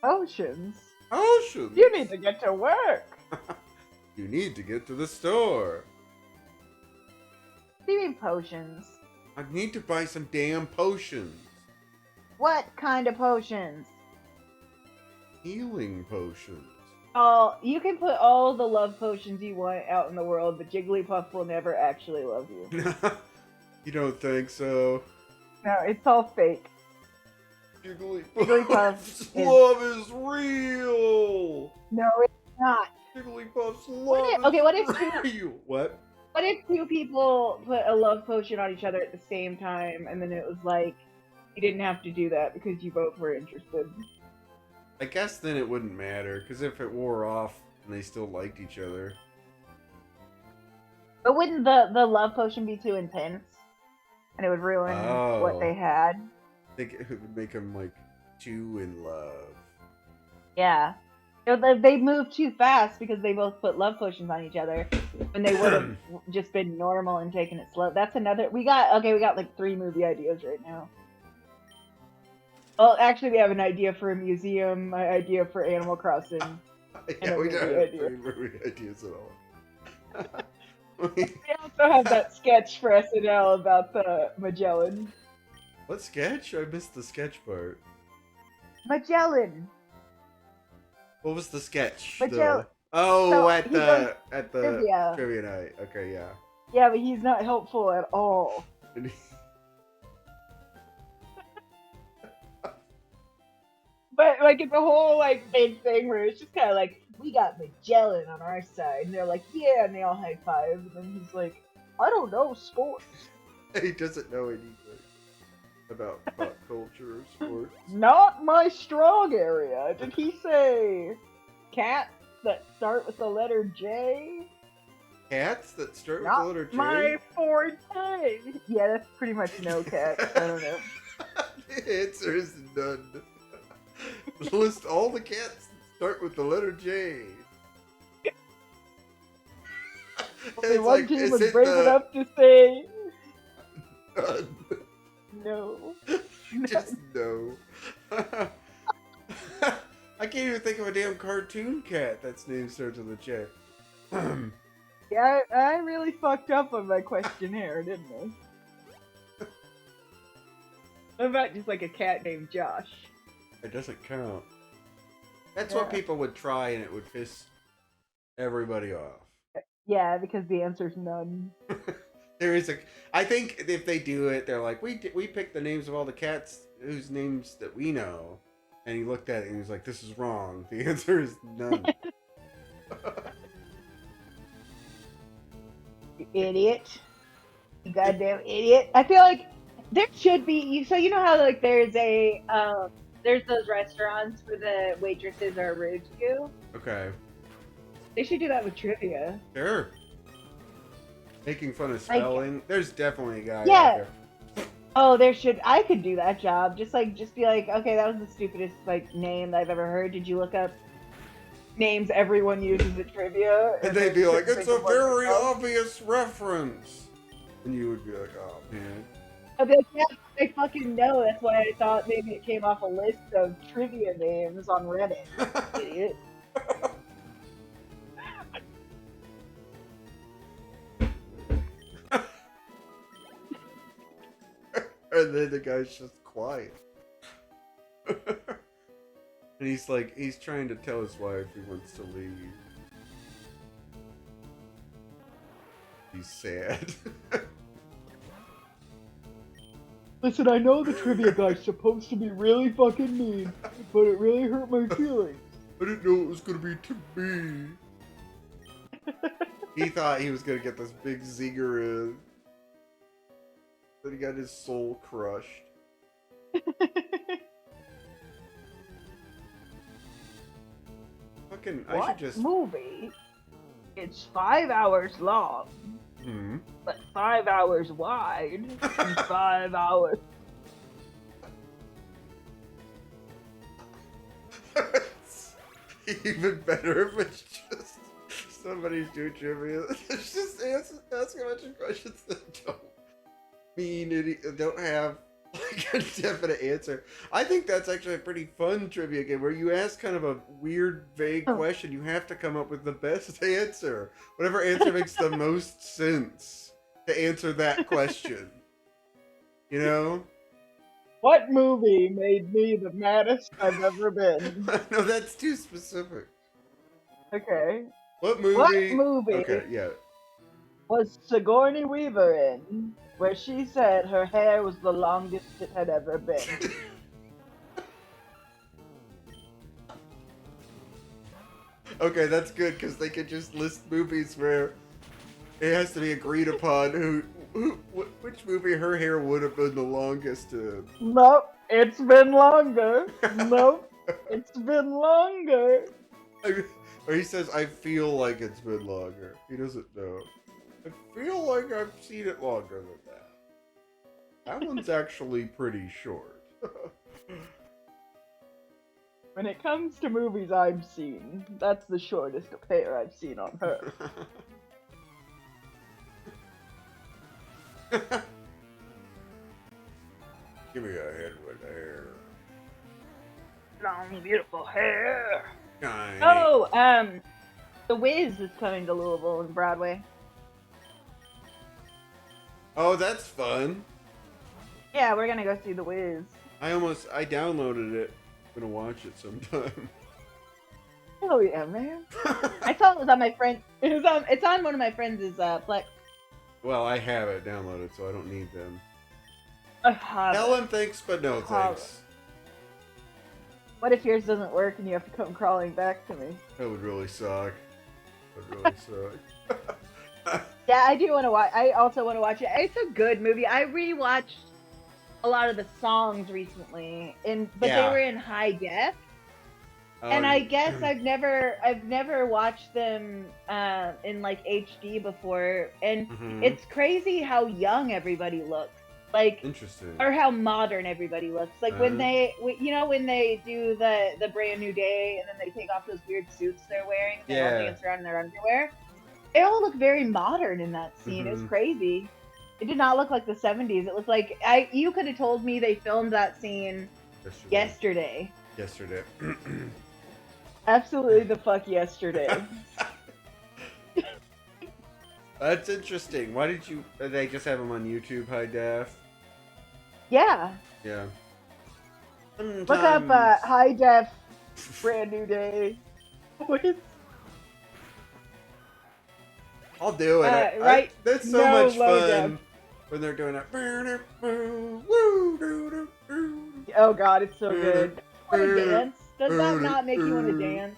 Potions? Potions? You need to get to work. You need to get to the store. What do you mean potions? I need to buy some damn potions. What kind of potions? Healing potions. Oh, you can put all the love potions you want out in the world, but Jigglypuff will never actually love you. You don't think so? No, it's all fake. Jigglypuff's love is real! No, it's not. Jigglypuff's What love. if, okay, what if for you? What? what if two people put a love potion on each other at the same time, and then it was like you didn't have to do that because you both were interested? I guess then it wouldn't matter, because if it wore off and they still liked each other. But wouldn't the love potion be too intense, and it would ruin what they had? I think it would make them like too in love. Yeah. They moved too fast because they both put love potions on each other, when they would have just been normal and taken it slow. That's another. We got like 3 movie ideas right now. Well, actually, we have an idea for a museum, an idea for Animal Crossing. Yeah, we don't have 3 movie ideas at all. We also have that sketch for SNL about the Magellan. What sketch? I missed the sketch part. Magellan. What was the sketch? Magellan. Oh, So, at he the trivia. trivia night. Okay, yeah. Yeah, but he's not helpful at all. And he- But like it's a whole like big thing where it's just kind of like we got Magellan on our side, and they're like, yeah, and they all high five, and then he's like, I don't know sports. he doesn't know anything about pop culture or sports. Not my strong area. Did he say cats that start with the letter J? Cats that start with Not the letter J? my forte. Yeah, that's pretty much no cats. I don't know. The answer is none. List all the cats that start with the letter J. Okay, one team was brave enough to say none. no. Just no. I can't even think of a damn cartoon cat that's name starts with a J. Yeah, I really fucked up on my questionnaire, didn't I? What about just like a cat named Josh? It doesn't count. That's Yeah. what people would try, and it would piss everybody off. Yeah, because the answer's none. There is a. I think if they do it, they're like, we picked the names of all the cats whose names that we know, and he looked at it and he was like, this is wrong. The answer is none. You idiot. You goddamn idiot. I feel like there should be. So you know how like there's those restaurants where the waitresses are rude to you? Okay. They should do that with trivia. Sure. Making fun of spelling. There's definitely a guy Yeah. out there. Oh, I could do that job. Just be like, okay, that was the stupidest like name I've ever heard. Did you look up names everyone uses at trivia? And they'd be like, it's a very off. obvious reference. And you would be like, oh, man. I'd be like, yeah, I fucking know. That's why I thought maybe it came off a list of trivia names on Reddit. Idiot. And then the guy's just quiet. And he's like, he's trying to tell his wife he wants to leave. He's sad. Listen, I know the trivia guy's supposed to be really fucking mean, but it really hurt my feelings. I didn't know it was gonna be to me. He thought he was gonna get this big zinger in. Then he got his soul crushed. Fucking, I should What just. movie? It's 5 hours long, Hmm. but 5 hours wide, and 5 hours. It's even better if it's just somebody's doing trivia. It's just ask a bunch of questions that don't have like a definite answer. I think that's actually a pretty fun trivia game where you ask kind of a weird, vague question. You have to come up with the best answer. Whatever answer makes the most sense to answer that question. You know? What movie made me the maddest I've ever been? No, that's too specific. Okay. What movie? What movie Okay, yeah. was Sigourney Weaver in, where she said her hair was the longest it had ever been? Okay, that's good because they could just list movies where it has to be agreed upon which movie her hair would have been the longest to. Nope, it's been longer. Nope, it's been longer. Or he says, I feel like it's been longer. He doesn't know. I feel like I've seen it longer than that. That one's actually pretty short. When it comes to movies I've seen, that's the shortest of hair I've seen on her. Give me a head with hair. Long, beautiful hair. Shiny. Oh, The Wiz is coming to Louisville and Broadway. Oh, that's fun. Yeah, we're gonna go see The Wiz. I downloaded it. I'm gonna watch it sometime. Oh yeah, man. I saw it was on my friend. It's on one of my friends' Plex. Well, I have it downloaded, so I don't need them. Have Tell it. him thanks, but no Have thanks. What if yours doesn't work and you have to come crawling back to me? That would really suck. That would really suck. Yeah, I do want to watch. I also want to watch it. It's a good movie. I rewatched a lot of the songs recently, but Yeah. they were in high def. And I guess I've never watched them in like HD before, and Mhm. it's crazy how young everybody looks, like, Interesting. or how modern everybody looks. Like when they do the Brand New Day, and then they take off those weird suits they're wearing, and they all Yeah. dance around in their underwear. They all look very modern in that scene. It's Mhm. crazy. It did not look like the 70s. It looked like you could have told me they filmed that scene yesterday. Yesterday. Absolutely the fuck yesterday. That's interesting. Why did they just have them on YouTube high def? Yeah. Yeah. Look up Sometimes- high def Brand New Day. I'll do it. Right. That's so No, much low fun def. when they're doing that. Oh god, it's so good. Want to dance? Does that not make you want to dance?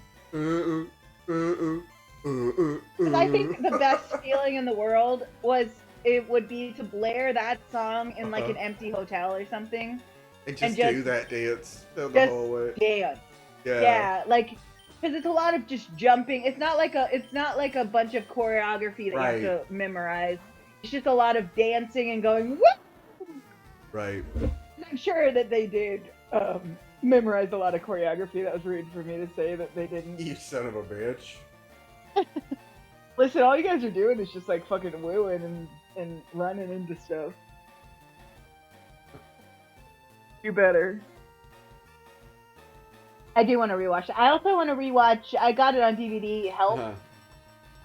Because I think the best feeling in the world would be to blare that song in like an empty hotel or something. And and just do just- that dance down the Just hallway. dance. Yeah. Yeah, like because it's a lot of just jumping. It's not like a bunch of choreography that Right. you have to memorize. It's just a lot of dancing and going woo. Right. I'm sure that they did memorize a lot of choreography. That was rude for me to say that they didn't. You son of a bitch. Listen, all you guys are doing is just like fucking wooing and running into stuff. You better. I do want to rewatch it. I also want to rewatch. I got it on DVD. Help. Uh-huh.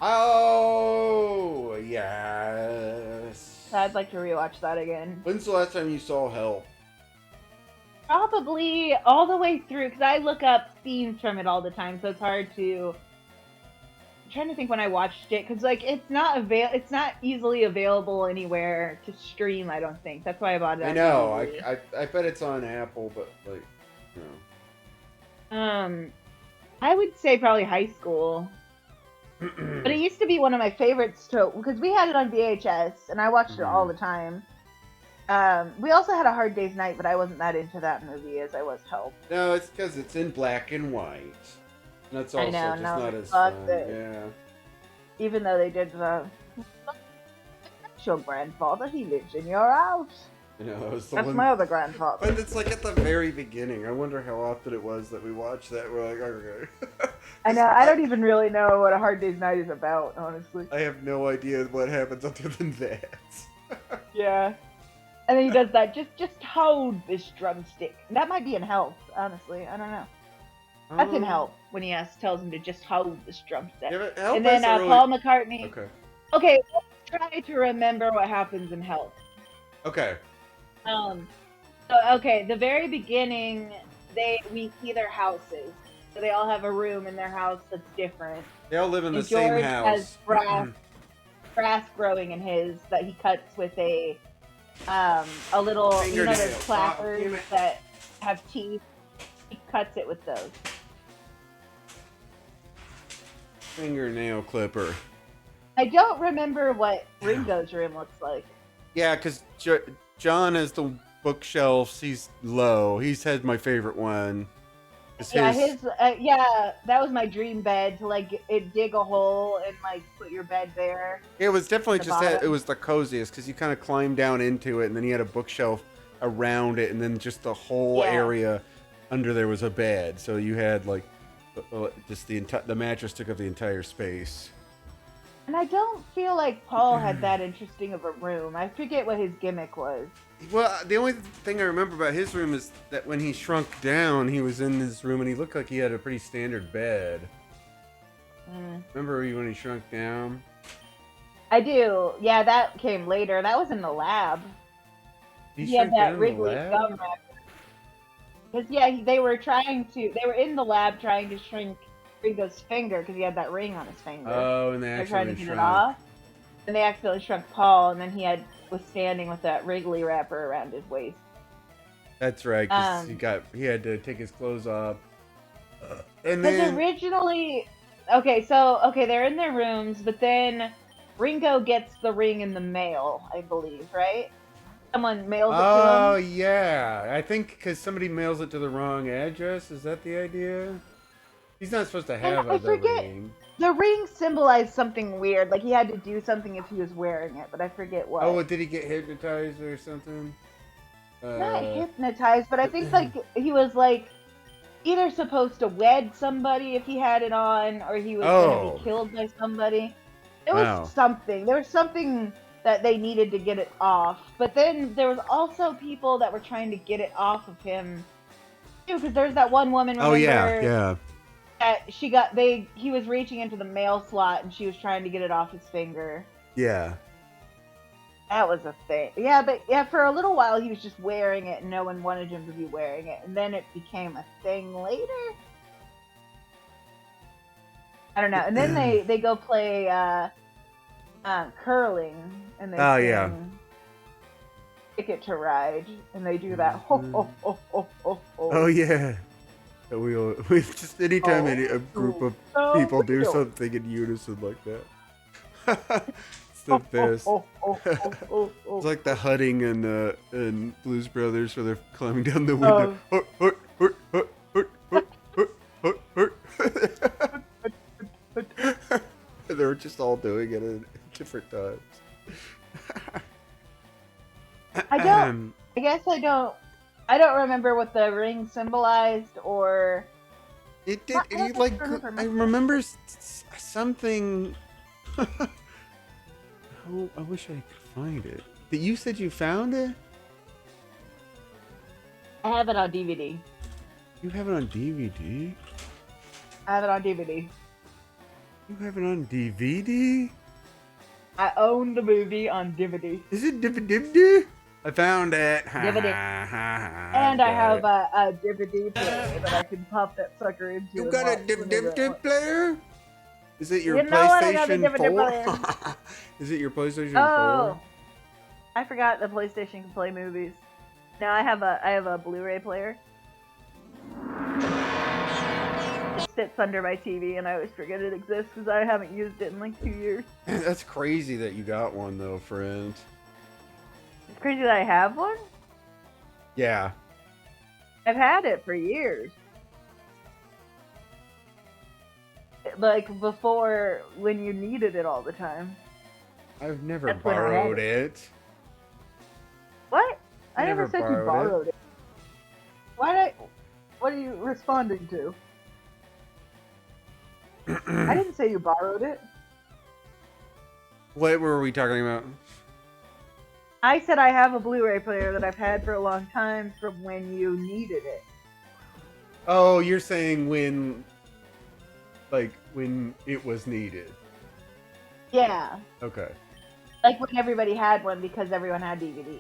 Oh, yes. I'd like to rewatch that again. When's the last time you saw Help? Probably all the way through, because I look up scenes from it all the time, so it's hard to. I'm trying to think when I watched it, because like it's not easily available anywhere to stream. I don't think that's why I bought it. I on know. DVD. I bet it's on Apple, but like, you know. I would say probably high school. But it used to be one of my favorites too, because we had it on VHS and I watched it all the time. We also had A Hard Day's Night, but I wasn't that into that movie as I was Help. No, it's because it's in black and white. And that's I also know, just no, not as fuck fun. it. Yeah. Even though they did the your grandfather, he lives in your house. You know, it was the That's one. my other grandfather. But it's like at the very beginning. I wonder how often it was that we watched that. We're like, okay. I know. I don't even really know what A Hard Day's Night is about, honestly. I have no idea what happens other than that. Yeah. And then he does that. Just hold this drumstick. That might be in Help, honestly. I don't know. That's in Help when he tells him to just hold this drumstick. Yeah, but Help And then isn't really... Paul McCartney. Okay. Okay, let's try to remember what happens in Help. Okay. The very beginning, we see their houses. So they all have a room in their house that's different. They all live in the And same George house. has grass growing in his that he cuts with a little, you know, those Fingernail. clappers Damn it. that have teeth. He cuts it with those. fingernail clipper. I don't remember what Ringo's room looks like. Yeah, because John has the bookshelves. He's low. He's had my favorite one. Yeah, yeah, that was my dream bed to like dig a hole and like put your bed there. It was definitely just that. It bottom. was the coziest because you kind of climbed down into it, and then you had a bookshelf around it, and then just the whole Yeah. area under there was a bed. So you had like just the mattress took up the entire space. And I don't feel like Paul had that interesting of a room. I forget what his gimmick was. Well, the only thing I remember about his room is that when he shrunk down, he was in his room and he looked like he had a pretty standard bed. Remember when he shrunk down? I do. Yeah, that came later. That was in the lab. He had that Wrigley gum wrapper. Because they were in the lab trying to shrink Ringo's finger because he had that ring on his finger. Oh, and they're trying to get it off. And they accidentally shrunk Paul, and then he was standing with that Wrigley wrapper around his waist. That's right, because he had to take his clothes off. And then originally, they're in their rooms, but then Ringo gets the ring in the mail, I believe, right? Someone mails it to him. Oh yeah, I think because somebody mails it to the wrong address. Is that the idea? He's not supposed to have the ring. The ring symbolized something weird. Like he had to do something if he was wearing it, but I forget what. Oh, did he get hypnotized or something? Not hypnotized, but I think like he was like either supposed to wed somebody if he had it on, or he was going to be killed by somebody. It was something. There was something that they needed to get it off. But then there was also people that were trying to get it off of him too, because there's that one woman. Remember, yeah. He was reaching into the mail slot and she was trying to get it off his finger. Yeah. That was a thing. Yeah, but for a little while he was just wearing it and no one wanted him to be wearing it. And then it became a thing later. I don't know. And then they go play curling and they sing Ticket to Ride and they do that ho ho ho ho ho ho. Oh yeah. We just anytime a group of people do something in unison like that. It's the best. It's like the Hutting and Blues Brothers where they're climbing down the window. They were just all doing it at different times. I don't remember what the ring symbolized, or it did. I remember something. Oh, I wish I could find it. You said you found it? I have it on DVD. You have it on DVD? I have it on DVD. You have it on DVD? I own the movie on DVD. Is it DVD? I found it. DVD. And I have a DVD player that I can pop that sucker into. You got a DVD player? Is it your PlayStation 4? Is it your PlayStation 4? Oh, I forgot the PlayStation can play movies. Now I have a Blu-ray player. It sits under my TV, and I always forget it exists because I haven't used it in like 2 years. That's crazy that you got one though, friend. It's crazy that I have one? Yeah. I've had it for years. Like before, when you needed it all the time. I've never borrowed it. What? I never said you borrowed borrowed it. What are you responding to? I didn't say you borrowed it. What were we talking about? I said I have a Blu-ray player that I've had for a long time from when you needed it. Oh, you're saying when it was needed. Yeah. Okay. Like when everybody had one because everyone had DVD.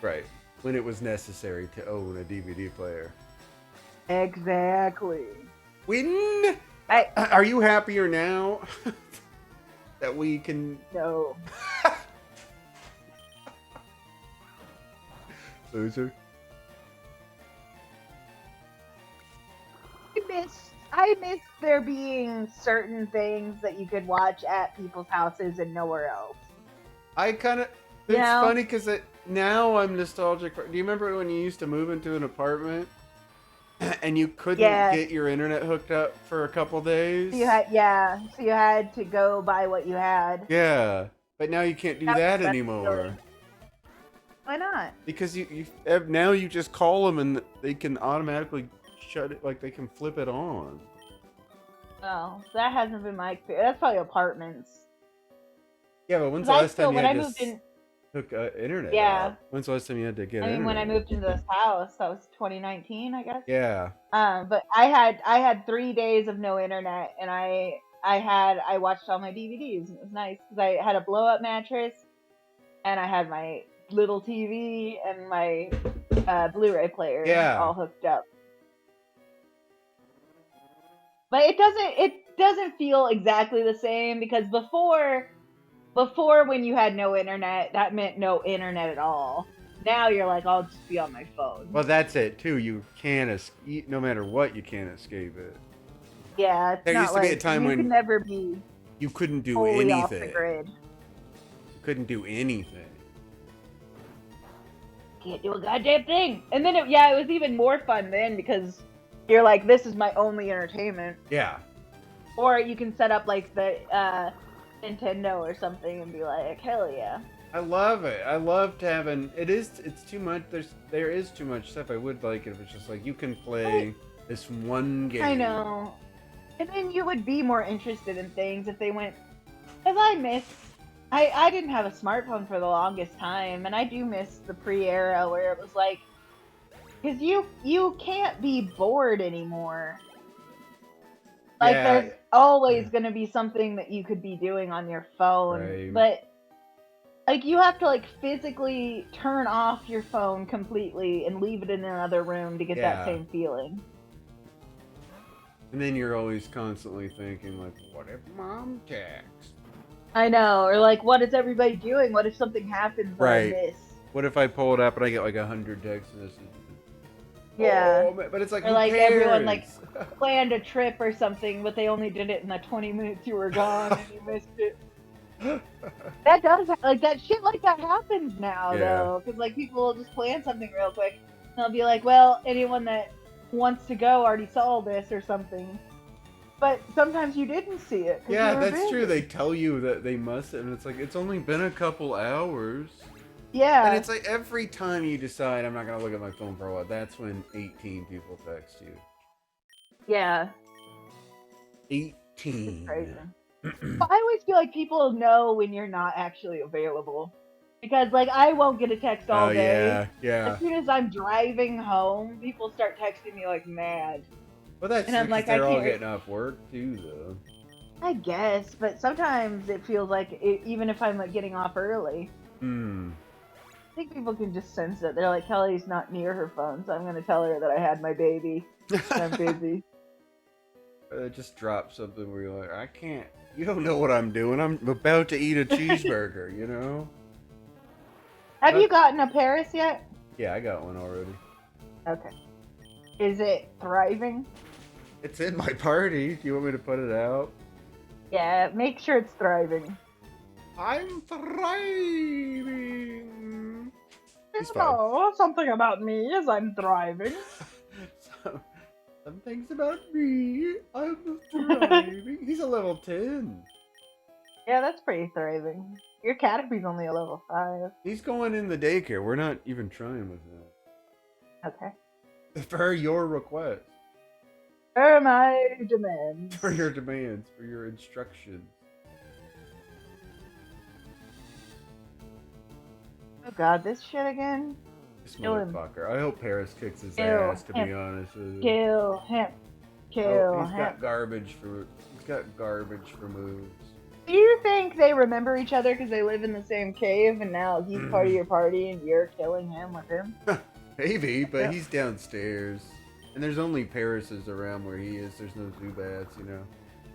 Right. When it was necessary to own a DVD player. Exactly. When? Are you happier now that we can? No. Loser. I miss there being certain things that you could watch at people's houses and nowhere else. I kind of. It's funny because now I'm nostalgic. Do you remember when you used to move into an apartment and you couldn't get your internet hooked up for a couple days? So you had to go by what you had. Yeah, but now you can't do that anymore. Why not? Because now you just call them and they can automatically shut it, like they can flip it on. Oh, that hasn't been my experience. That's probably apartments. Yeah, but when's the last time you had to hook internet up? When's the last time you had to get internet? When I moved into this house, that was 2019, I guess. Yeah. But I had 3 days of no internet, and I watched all my DVDs, and it was nice because I had a blow up mattress, and I had my little TV and my Blu-ray player all hooked up. But it doesn't feel exactly the same because before when you had no internet, that meant no internet at all. Now you're like, I'll just be on my phone. Well, that's it too. You can't no matter what, you can't escape it. Yeah, it's there used to be a time when you could never be. You couldn't do fully anything. Off the grid. You couldn't do anything. Can't do a goddamn thing. And then it was even more fun then because you're like, this is my only entertainment. Yeah. Or you can set up like the Nintendo or something and be like, hell yeah. I love it. I loved having it's too much. There is too much stuff. I would like it if it's just like you can play this one game. I know. And then you would be more interested in things if they went, because I didn't have a smartphone for the longest time, and I do miss the pre-era where it was like, because you can't be bored anymore. Like, there's always going to be something that you could be doing on your phone, right. But, like, you have to, like, physically turn off your phone completely and leave it in another room to get that same feeling. And then you're always constantly thinking, like, what if Mom texts? I know, or like, what is everybody doing? What if something happens that I miss? What if I pull it up and I get like 100 text messages? Yeah. Oh, but it's like, or who like cares? everyone like planned a trip or something, but they only did it in the 20 minutes you were gone and you missed it. That does like that shit like that happens now though, because like people will just plan something real quick. And they'll be like, well, anyone that wants to go already saw this or something. But sometimes you didn't see it. Yeah, that's true. They tell you that they must, and it's like, it's only been a couple hours. Yeah. And it's like, every time you decide, I'm not going to look at my phone for a while, that's when 18 people text you. Yeah. 18. It's crazy. I always feel like people know when you're not actually available. Because, like, I won't get a text all day. Yeah. As soon as I'm driving home, people start texting me like mad. Well, that's and I'm like, they're all getting off work too, though. I guess, but sometimes it feels like even if I'm like getting off early. I think people can just sense it. They're like, Kelly's not near her phone, so I'm gonna tell her that I had my baby and I'm busy. Just drop something where you're like, I can't. You don't know what I'm doing. I'm about to eat a cheeseburger. You know. Have you gotten a Paris yet? Yeah, I got one already. Okay. Is it thriving? It's in my party. Do you want me to put it out? Yeah, make sure it's thriving. I'm thriving. Oh, something about me is I'm thriving. Some things about me, I'm thriving. He's a level 10. Yeah, that's pretty thriving. Your Caterpie's only a level 5. He's going in the daycare. We're not even trying with him. Okay. For your request. For my demands. For your demands. For your instructions. Oh god, this shit again? This motherfucker. I hope Paris kicks his ass, to be honest with you. Kill him. He's got garbage for moves. Do you think they remember each other because they live in the same cave and now he's part of your party and you're killing him with him? Maybe, but he's downstairs. And there's only Parises around where he is. There's no Zubats, you know.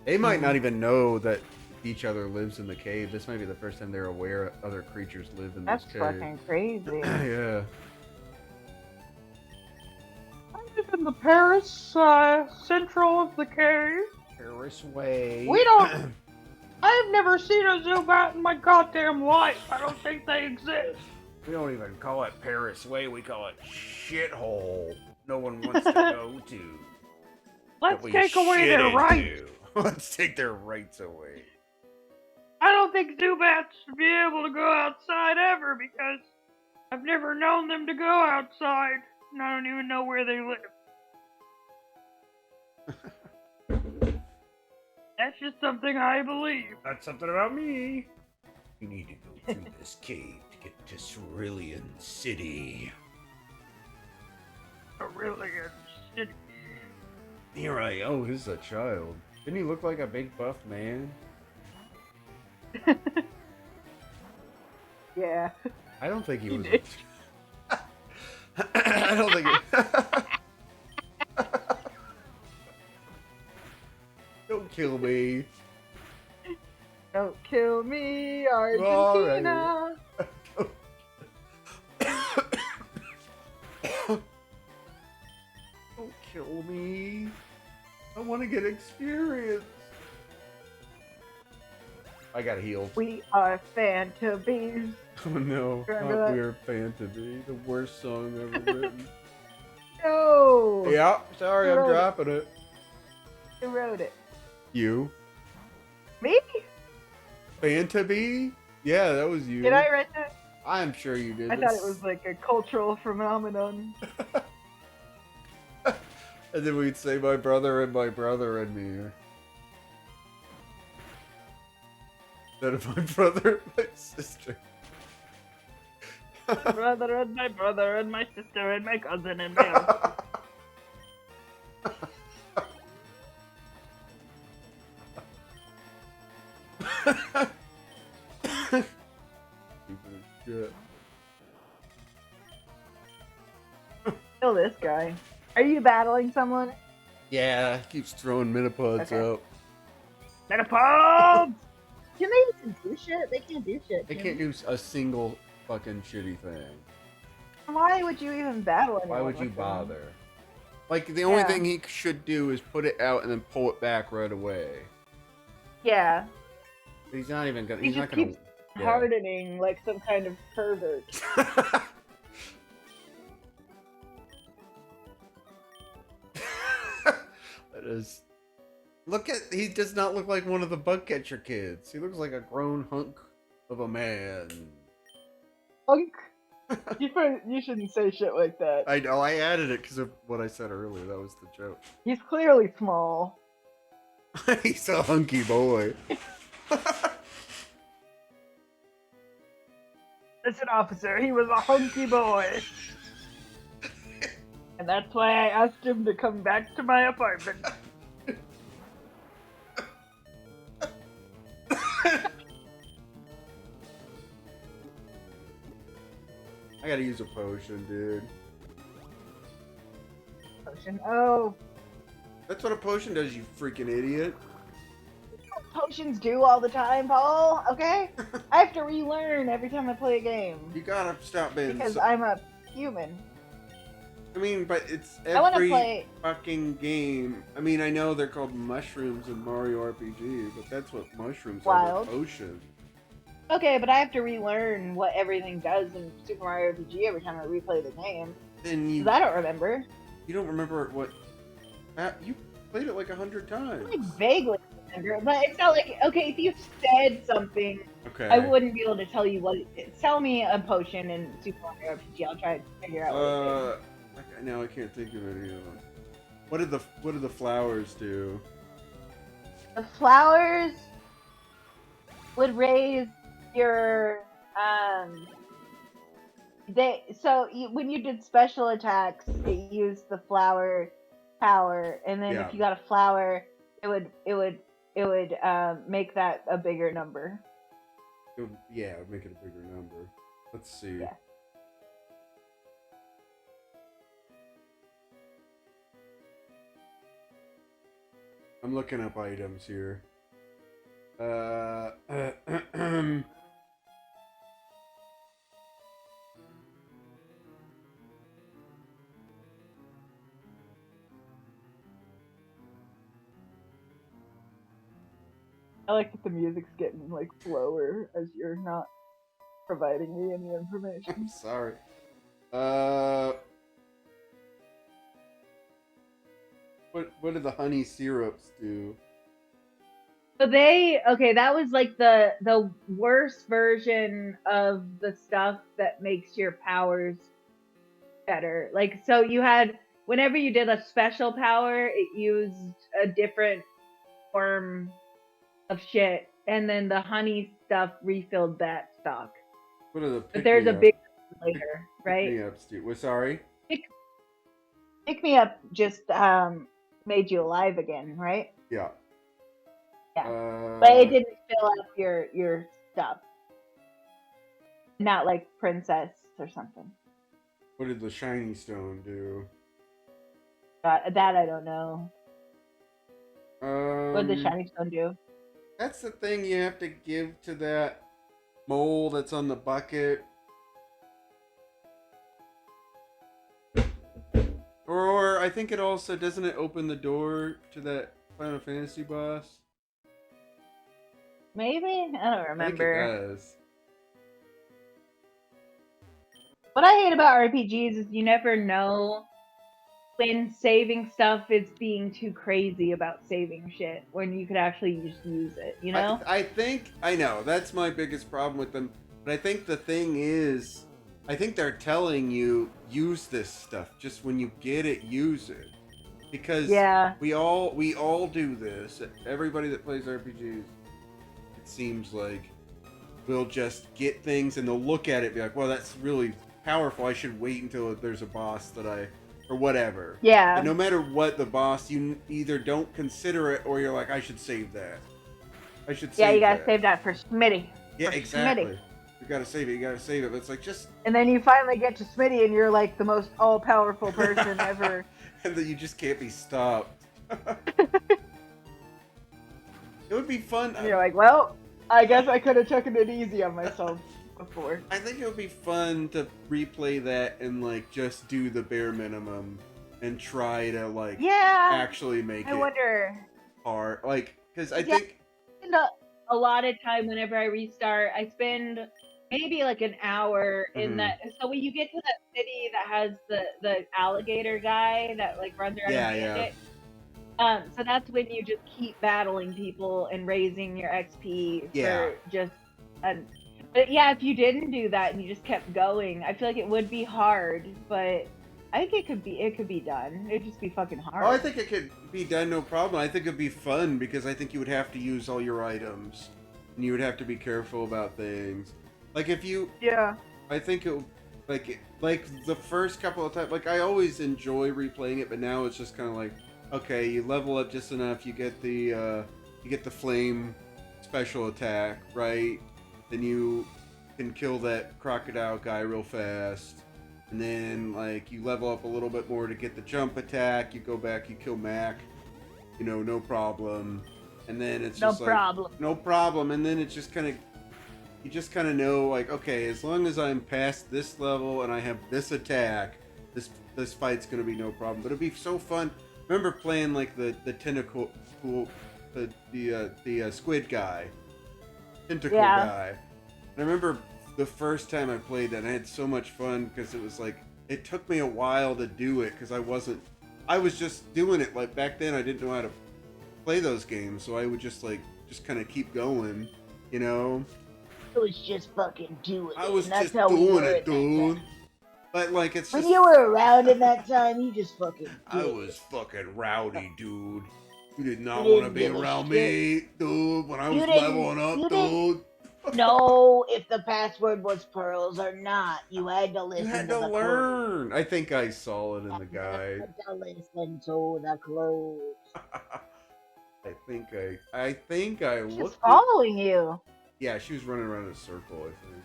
They might not even know that each other lives in the cave. This might be the first time they're aware other creatures live in this cave. That's fucking crazy. Yeah. I live in the Paris central of the cave. Paris Way. We don't. I've never seen a Zubat in my goddamn life. I don't think they exist. We don't even call it Paris Way. We call it shithole. No one wants to go to. Let's take away their rights. Let's take their rights away. I don't think Zubats should be able to go outside ever because I've never known them to go outside, and I don't even know where they live. That's just something I believe. That's something about me. You need to go through this cave to get to Cerulean City. Cerulean City. Here I oh, this is a child. Didn't he look like a big buff man? Yeah. I don't think he was. did. I don't think. Don't kill me. Don't kill me, Argentina. Don't kill me. I want to get experience. I got healed. We are Fanta bees. Oh no, Remember not that? We're Fantasy, the worst song ever written. No. Yeah, sorry, I'm Who wrote it? dropping it. Who wrote it? You? Me? Fantabee? Yeah, that was you. Did I write that? I'm sure you did. I thought it was like a cultural phenomenon. And then we'd say my brother and me. Instead of my brother and my sister. My brother and my sister and my cousin and my uncle. Shit. Kill this guy. Are you battling someone? Yeah, keeps throwing minipods Okay. out. Metapod! Can they even do shit? They can't do shit. They can can't do a single fucking shitty thing. they? Why would you even battle anyone? Why would you with them? bother? Like, the only Yeah. thing he should do is put it out and then pull it back right away. Yeah. But he's not even gonna. He He's not just gonna. keeps hardening like some kind of pervert. That is. Look at. He does not look like one of the bug catcher kids. He looks like a grown hunk of a man. Hunk. You shouldn't say shit like that. I know. I added it because of what I said earlier. That was the joke. He's clearly small. He's a hunky boy. Listen, officer, he was a hunky boy. And that's why I asked him to come back to my apartment. I gotta use a potion, dude. Potion. Oh, That's what a potion does, you freaking idiot. potions do all the time, Paul. Okay. I have to relearn every time I play a game You gotta stop being because so... I'm a human. I mean, but it's I want to every play. fucking game. I mean, I know they're called mushrooms in Mario RPG, but that's what mushrooms Wild. are, they're potions. Okay, but I have to relearn what everything does in Super Mario RPG every time I replay the game. Then you 'Cause I don't remember. you don't remember what... you played it like 100 times. I like vaguely remember, but it's not like okay. If you said something, Okay. I wouldn't be able to tell you what it is. Tell me a potion in Super Mario RPG. I'll try to figure out what it is. Now I can't think of any of them. What did the flowers do? The flowers would raise your when you did special attacks, it used the flower power, and then Yeah. if you got a flower, it would make that a bigger number. It would make it a bigger number. Let's see. Yeah. I'm looking up items here. I like that the music's getting like slower as you're not providing me any information. I'm sorry. What do the honey syrups do? So that was like the worst version of the stuff that makes your powers better. Like, so you had, whenever you did a special power, it used a different form of shit, and then the honey stuff refilled that stock. What are the but there's a big later, right? Pick me ups, dude. Well, sorry. Pick me up just made you alive again, right? Yeah. Yeah. But it didn't fill up your stuff. Not like princess or something. What did the shiny stone do? That I don't know. What did the shiny stone do? That's the thing you have to give to that mole that's on the bucket. Or I think it also, doesn't it open the door to that Final Fantasy boss? Maybe? I don't remember. I think it does. What I hate about RPGs is you never know when saving stuff is being too crazy about saving shit, when you could actually just use it, you know? I know, that's my biggest problem with them. But I think the thing is, I think they're telling you, use this stuff. Just when you get it, use it. Because we all do this. Everybody that plays RPGs, it seems like, will just get things and they'll look at it and be like, well, that's really powerful. I should wait until there's a boss or whatever. Yeah. And no matter what the boss, you either don't consider it or you're like, I should save that. I should save that. Yeah, you gotta save that for Smitty. Yeah, exactly. You gotta save it, But it's like, just... And then you finally get to Smitty and you're like the most all-powerful person ever. And then you just can't be stopped. It would be fun. And you're like, well, I guess I could have taken it easy on myself before. I think it would be fun to replay that and like just do the bare minimum and try to like actually make it wonder hard. Like, because I think a lot of time whenever I restart, I spend maybe like an hour in that. So when you get to that city that has the alligator guy that like runs around and it, so that's when you just keep battling people and raising your XP for just but yeah, if you didn't do that and you just kept going, I feel like it would be hard, but I think it could be done. It'd just be fucking hard. Oh, I think it could be done, no problem. I think it'd be fun because I think you would have to use all your items and you would have to be careful about things. Like if you I think it like the first couple of times, like I always enjoy replaying it, but now it's just kind of like, okay, you level up just enough, you get the flame special attack, right? Then you can kill that crocodile guy real fast. And then, like, you level up a little bit more to get the jump attack. You go back, you kill Mac. You know, no problem. And then it's just no problem. And then it's just kind of, you just kind of know, like, okay, as long as I'm past this level and I have this attack, this fight's going to be no problem. But it'd be so fun. Remember playing, like, the tentacle, the squid guy. Tentacle guy. And I remember the first time I played that, and I had so much fun because it was like, it took me a while to do it because I was just doing it. Like back then I didn't know how to play those games, so I would just kind of keep going, you know? I was just fucking doing it. I was just doing it, dude. But like, it's just... When you were around in that time, you just fucking I was fucking rowdy, dude. You did not want to be around me, dude, when I was leveling up, dude. No, if the password was pearls or not, you had to listen. You had to learn. I think I saw it in the guide. You had to listen to the clues. I think I looked. She's following you. Yeah, she was running around in a circle, I think.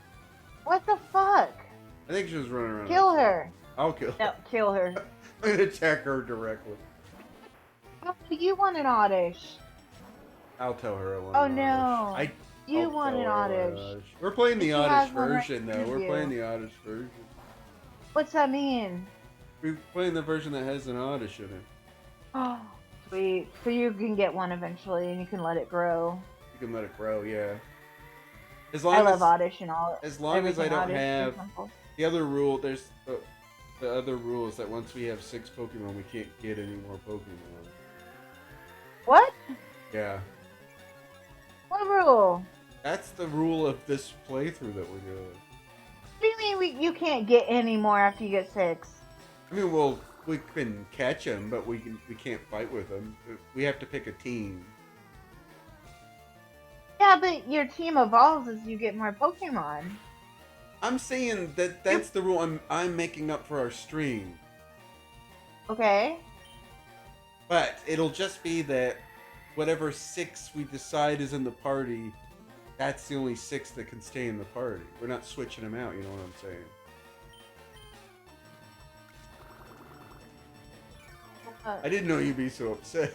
What the fuck? I think she was running around. Kill her. I'll kill her. No, kill her. I'm gonna attack her directly. How do you want an oddish? I'll tell her I want Oh an no. oddish. You want an oddish. We're playing the oddish version, though. We're playing the oddish version. What's that mean? We're playing the version that has an oddish in it. Oh, sweet. So you can get one eventually, and you can let it grow. can let it grow. Yeah. As I long love as Oddish and all. as long as I everything don't Oddish, have for example. the other rule, there's the other rule is that once we have 6 Pokemon, we can't get any more Pokemon. What? Yeah. What rule? That's the rule of this playthrough that we're doing. What do you mean you can't get any more after you get 6? I mean, well, we can catch them, but we can't fight with them. We have to pick a team. Yeah, but your team evolves as you get more Pokemon. I'm saying that that's the rule I'm making up for our stream. Okay. But it'll just be that whatever 6 we decide is in the party, that's the only 6 that can stay in the party. We're not switching them out, you know what I'm saying? I didn't know you'd be so upset.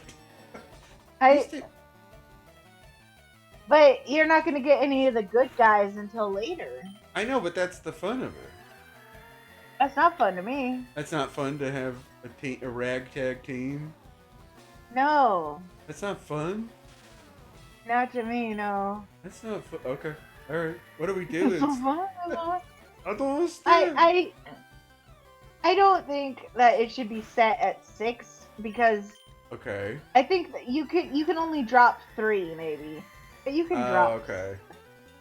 But you're not going to get any of the good guys until later. I know, but that's the fun of it. That's not fun to me. That's not fun to have a ragtag team? No. That's not fun? Not to me, no. That's not fun. Okay. Alright. What do we do? It's so fun. I don't understand. I don't think that it should be set at 6 because Okay. I think that you can only drop 3 maybe. But you can drop. Okay.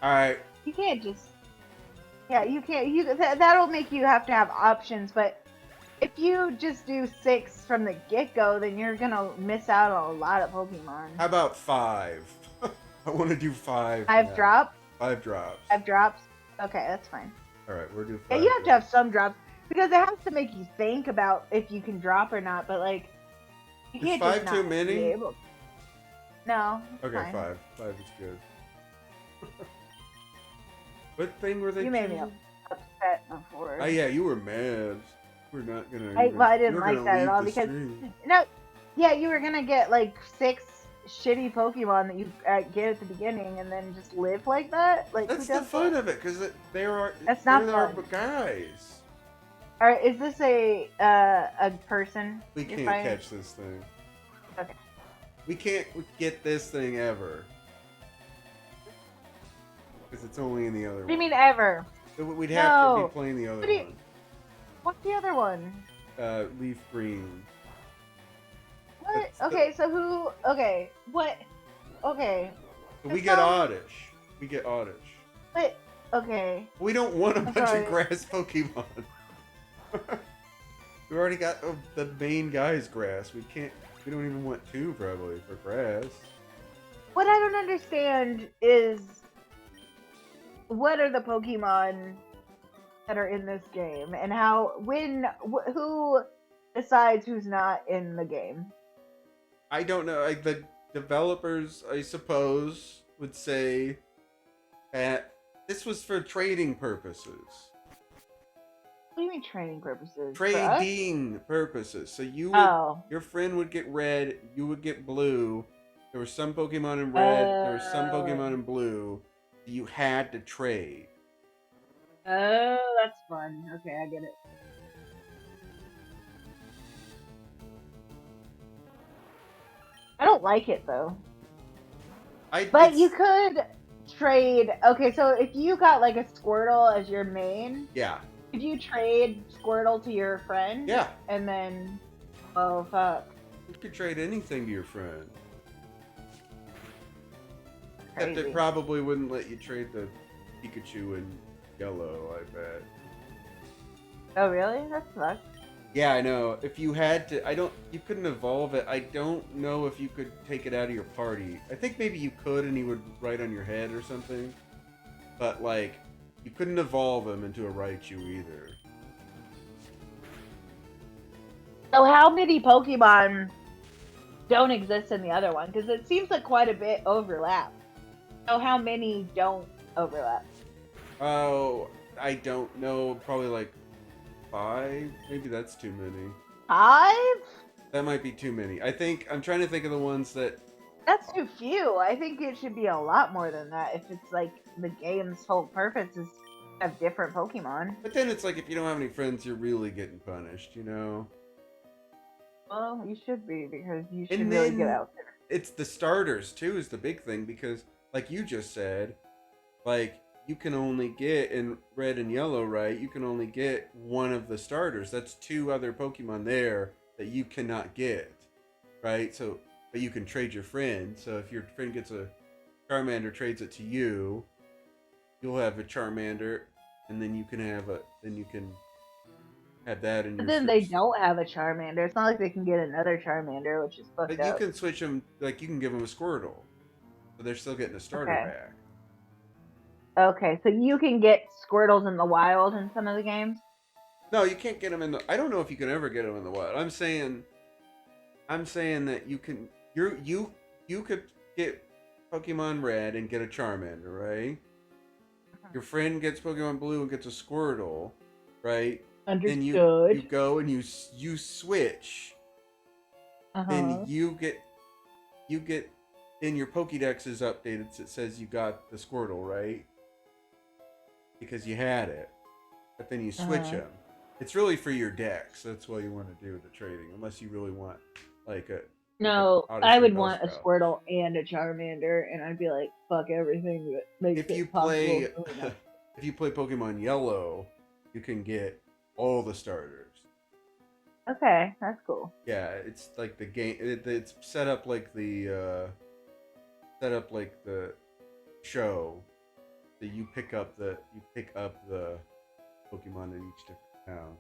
Alright. You can't just. Yeah, you can't. That'll make you have to have options. But if you just do 6 from the get-go, then you're gonna miss out on a lot of Pokemon. How about 5? I want to do 5. 5 drops. 5 drops. 5 drops. Okay, that's fine. Alright, we'll do 5. Yeah, you have to have some drops because it has to make you think about if you can drop or not. But like, you Is can't 5 just too not many? be able to. No. It's Okay, fine. 5. 5 is good. What thing were they You made me choosing? upset before. Oh yeah, you were mad. We're not gonna. I didn't like that at all because no, yeah, you were gonna get like 6 shitty Pokemon that you get at the beginning and then just live like that. Like That's who the does fun that? of it, because they're That's not our fun. guys. All right, is this a person? We you're can't fighting? catch this thing. Okay. We can't get this thing ever. Because it's only in the other What do you one. mean ever? So we'd have to No. be playing the other What do you- one. What's the other one? Leaf Green. What? That's the- Okay, so who? Okay, what? Okay, But we It's get not- Oddish. We get Oddish. but okay. We don't want a I'm bunch sorry. of grass Pokemon. We already got the main guy's grass. We can't. We don't even want 2 probably for grass. What I don't understand is what are the Pokemon that are in this game, and who decides who's not in the game? I don't know. The developers, I suppose, would say that this was for trading purposes. What do you mean training purposes? For us? Trading purposes. So you would, Oh, your friend would get red, you would get blue. There were some Pokemon in red, there were some Pokemon in blue. You had to trade. oh, that's fun. Okay, I get it. I don't like it though. But you could trade. Okay, so if you got like a Squirtle as your main, Yeah. could you trade Squirtle to your friend? Yeah. And then, oh fuck, You could trade anything to your friend. Except crazy. it probably wouldn't let you trade the Pikachu in yellow, I bet. Oh really? That sucks. Yeah, I know. If you had to, you couldn't evolve it. I don't know if you could take it out of your party. I think maybe you could and he would write on your head or something. But, like, you couldn't evolve him into a Raichu either. So how many Pokemon don't exist in the other one? Because it seems like quite a bit overlap. So how many don't overlap? Oh, I don't know. Probably like 5? Maybe that's too many. 5? That might be too many. I'm trying to think of the ones that... That's too few. I think it should be a lot more than that if it's like the game's whole purpose is to have different Pokemon. But then it's like if you don't have any friends, you're really getting punished, you know? Well, you should be because you should And really then- get out there. It's the starters, too, is the big thing, because like you just said, like you can only get in red and yellow, right? You can only get one of the starters. That's 2 other Pokemon there that you cannot get, right? So, but you can trade your friend. So if your friend gets a Charmander, trades it to you, you'll have a Charmander, and then you can have that in But your. then they don't have a Charmander. It's not like they can get another Charmander, which is fucked But up. you can switch them. Like you can give them a Squirtle, so they're still getting a starter pack. Okay, so you can get Squirtles in the wild in some of the games? No, you can't get them in the. I don't know if you can ever get them in the wild. I'm saying that you can. You could get Pokemon Red and get a Charmander, right? Your friend gets Pokemon Blue and gets a Squirtle, right? Understood. And you go and you switch. Then you get in your Pokédex is updated. It says you got the Squirtle, right? Because you had it, but then you switch them. It's really for your dex. That's why you want to do the trading, unless you really want like a. No, I would want a Squirtle and a Charmander, and I'd be like, fuck everything that makes it possible. If you play Pokemon Yellow, you can get all the starters. Okay, that's cool. Yeah, it's like the game. It's set up like the show. That you pick up the Pokemon in each different town.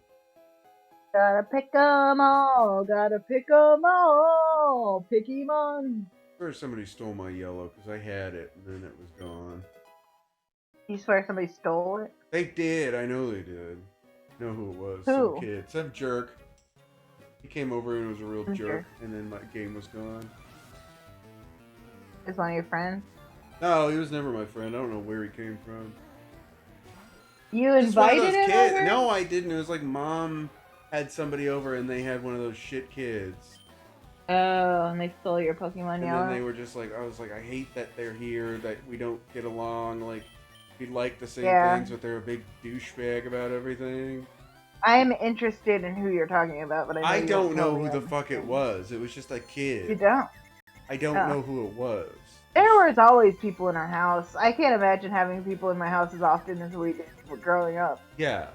Gotta pick 'em all. Gotta pick 'em all. Pickymon. First, somebody stole my yellow because I had it and then it was gone. You swear somebody stole it? They did. I know they did. I know who it was. Who? Some kid. Some jerk. He came over and was a real jerk, and then my game was gone. Is one of your friends? No, he was never my friend. I don't know where he came from. You invited him over? No, I didn't. It was like mom had somebody over and they had one of those shit kids. Oh, and they stole your Pokemon Yellow? And then they were just like, I was like, I hate that they're here, that we don't get along. Like, we like the same things, but they're a big douchebag about everything. I am interested in who you're talking about, but I don't know who the fuck it was. It was just a kid. You don't? I don't know who it was. There was always people in our house. I can't imagine having people in my house as often as we did growing up. Yeah.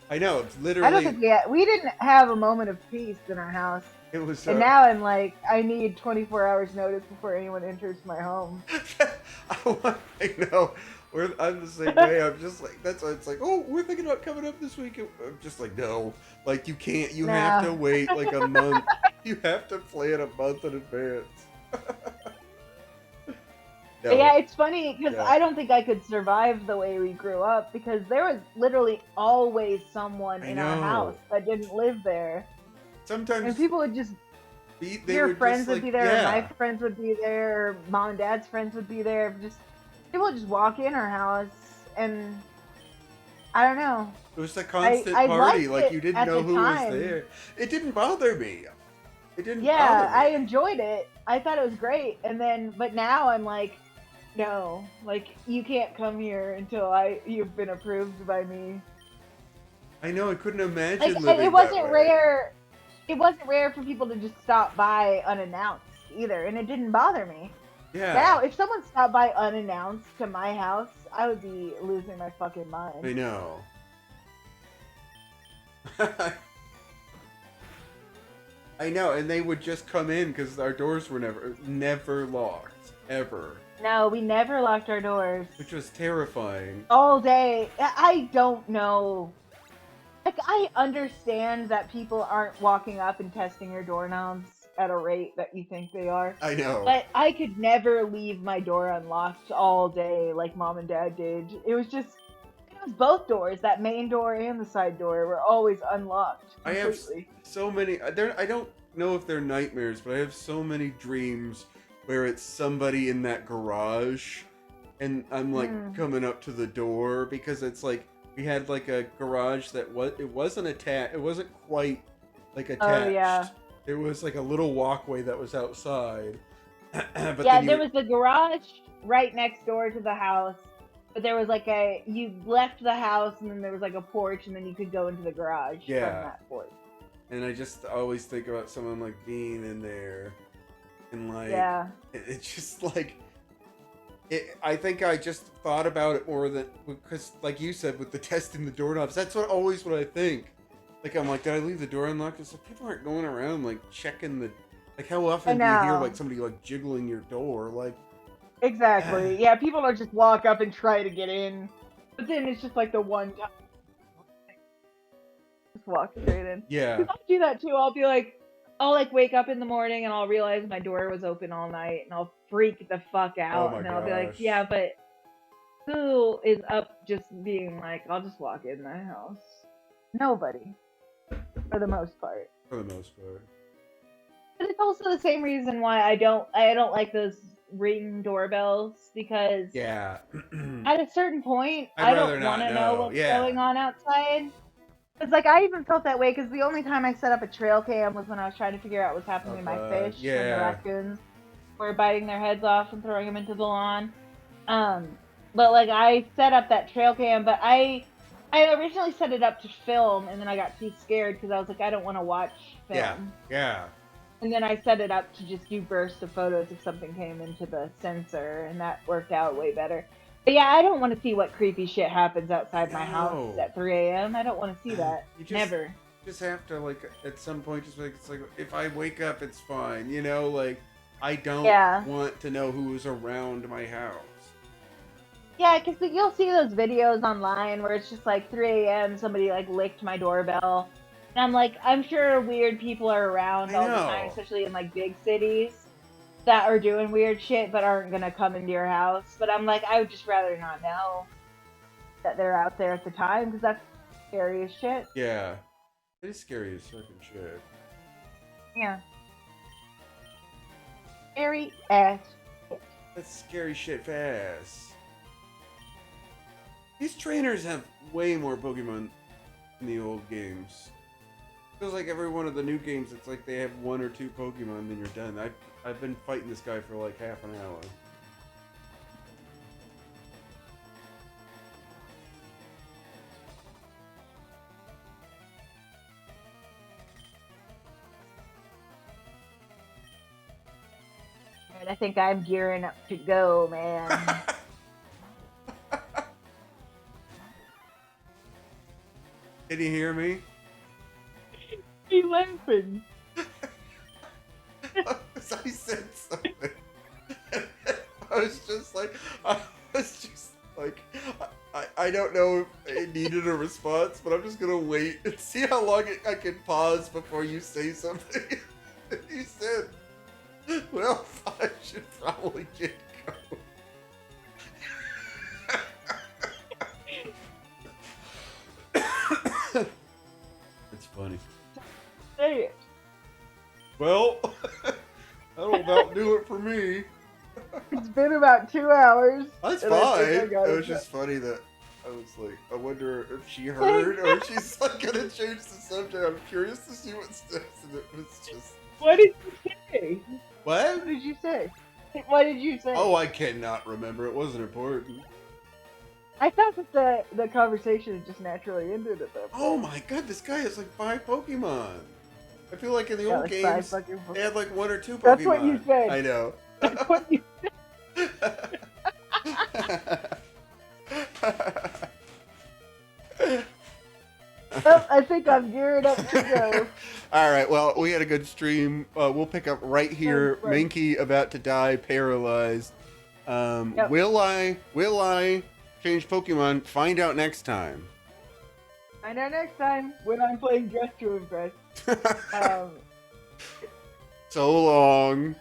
I know, it's literally... I don't think we didn't have a moment of peace in our house. It was and now I'm like, I need 24 hours notice before anyone enters my home. I know. I'm the same way. I'm just like, that's why it's like, oh, we're thinking about coming up this week. I'm just like, no. Like, you can't. You have to wait like a month. You have to plan a month in advance. No. Yeah, it's funny because I don't think I could survive the way we grew up because there was literally always someone in our house that didn't live there. Sometimes and people would just your friends would be there, or my friends would be there, or mom and dad's friends would be there. Just people would just walk in our house, and I don't know. It was a constant party, like you didn't know who was there. It didn't bother me. It didn't. Yeah, I enjoyed it. I thought it was great, but now I'm like, no, like you can't come here until you've been approved by me. I know. I couldn't imagine. Like, it wasn't rare. It wasn't rare for people to just stop by unannounced either, and it didn't bother me. Yeah. Now, if someone stopped by unannounced to my house, I would be losing my fucking mind. I know. I know, and they would just come in because our doors were never locked, ever. No, we never locked our doors. Which was terrifying. All day. I don't know. Like, I understand that people aren't walking up and testing your doorknobs at a rate that you think they are. I know. But I could never leave my door unlocked all day like mom and dad did. It was both doors, that main door and the side door were always unlocked completely. I have so many, I don't know if they're nightmares, but I have so many dreams where it's somebody in that garage and I'm like coming up to the door because it's like, we had like a garage that it wasn't attached. It wasn't quite like attached. Oh, yeah. There was like a little walkway that was outside. But there was the garage right next door to the house. But there was like you left the house and then there was like a porch and then you could go into the garage from that porch. And I just always think about someone like being in there and like, it's just like, I think I just thought about it more than because, like you said, with the testing the doorknobs. That's always what I think. Like I'm like, did I leave the door unlocked? It's like people aren't going around like checking the. Like how often do you hear like somebody like jiggling your door? Like exactly. Yeah, people are just walk up and try to get in, but then it's just like the one time. Just walk straight in. Yeah. I'll do that too. I'll like wake up in the morning and I'll realize my door was open all night and I'll freak the fuck out and I'll be like, yeah, but who is up just being like, I'll just walk in my house? Nobody. For the most part. For the most part. But it's also the same reason why I don't like those Ring doorbells because yeah. at a certain point I don't want to know what's going on outside. It's like I even felt that way because the only time I set up a trail cam was when I was trying to figure out what's happening to my fish when the raccoons were biting their heads off and throwing them into the lawn. But like I set up that trail cam, but I originally set it up to film and then I got too scared because I was like I don't want to watch film. Yeah. And then I set it up to just do bursts of photos if something came into the sensor, and that worked out way better. But yeah, I don't want to see what creepy shit happens outside my house at 3 a.m. I don't want to see that. Never. You just have to, like, at some point, just like, it's like, if I wake up, it's fine. You know, like, I don't want to know who's around my house. Yeah, because you'll see those videos online where it's just like 3 a.m., somebody, like, licked my doorbell. And I'm like, I'm sure weird people are around all the time, especially in, like, big cities that are doing weird shit but aren't gonna come into your house. But I'm like, I would just rather not know that they're out there at the time because that's scary as shit. Yeah. It is scary as fucking shit. Yeah. Scary as shit. That's scary shit fast. These trainers have way more Pokemon in the old games. Feels like every one of the new games, it's like they have 1 or 2 Pokemon, then you're done. I've been fighting this guy for like half an hour. And I think I'm gearing up to go, man. Can you hear me? He's laughing. I said something. I was just like, I don't know if it needed a response, but I'm just gonna wait and see how long I can pause before you say something. You said, well, I should probably get going. It's funny. Say it. Well, that'll about do it for me. It's been about 2 hours. That's fine. It was just funny that I was like, I wonder if she heard or if she's like gonna change the subject. I'm curious to see what says, and it was just. What did you say? What? What did you say? What did you say? Oh, I cannot remember. It wasn't important. I thought that the conversation just naturally ended at that point. Oh my god, this guy has like 5 Pokemon. I feel like in the old games, they had like 1 or 2 Pokemon. That's what you said. I know. That's what you Well, I think I'm geared up to go. All right. Well, we had a good stream. We'll pick up right here. Mankey about to die, paralyzed. Will I change Pokemon? Find out next time. Find out next time when I'm playing Dress to Impress. So long.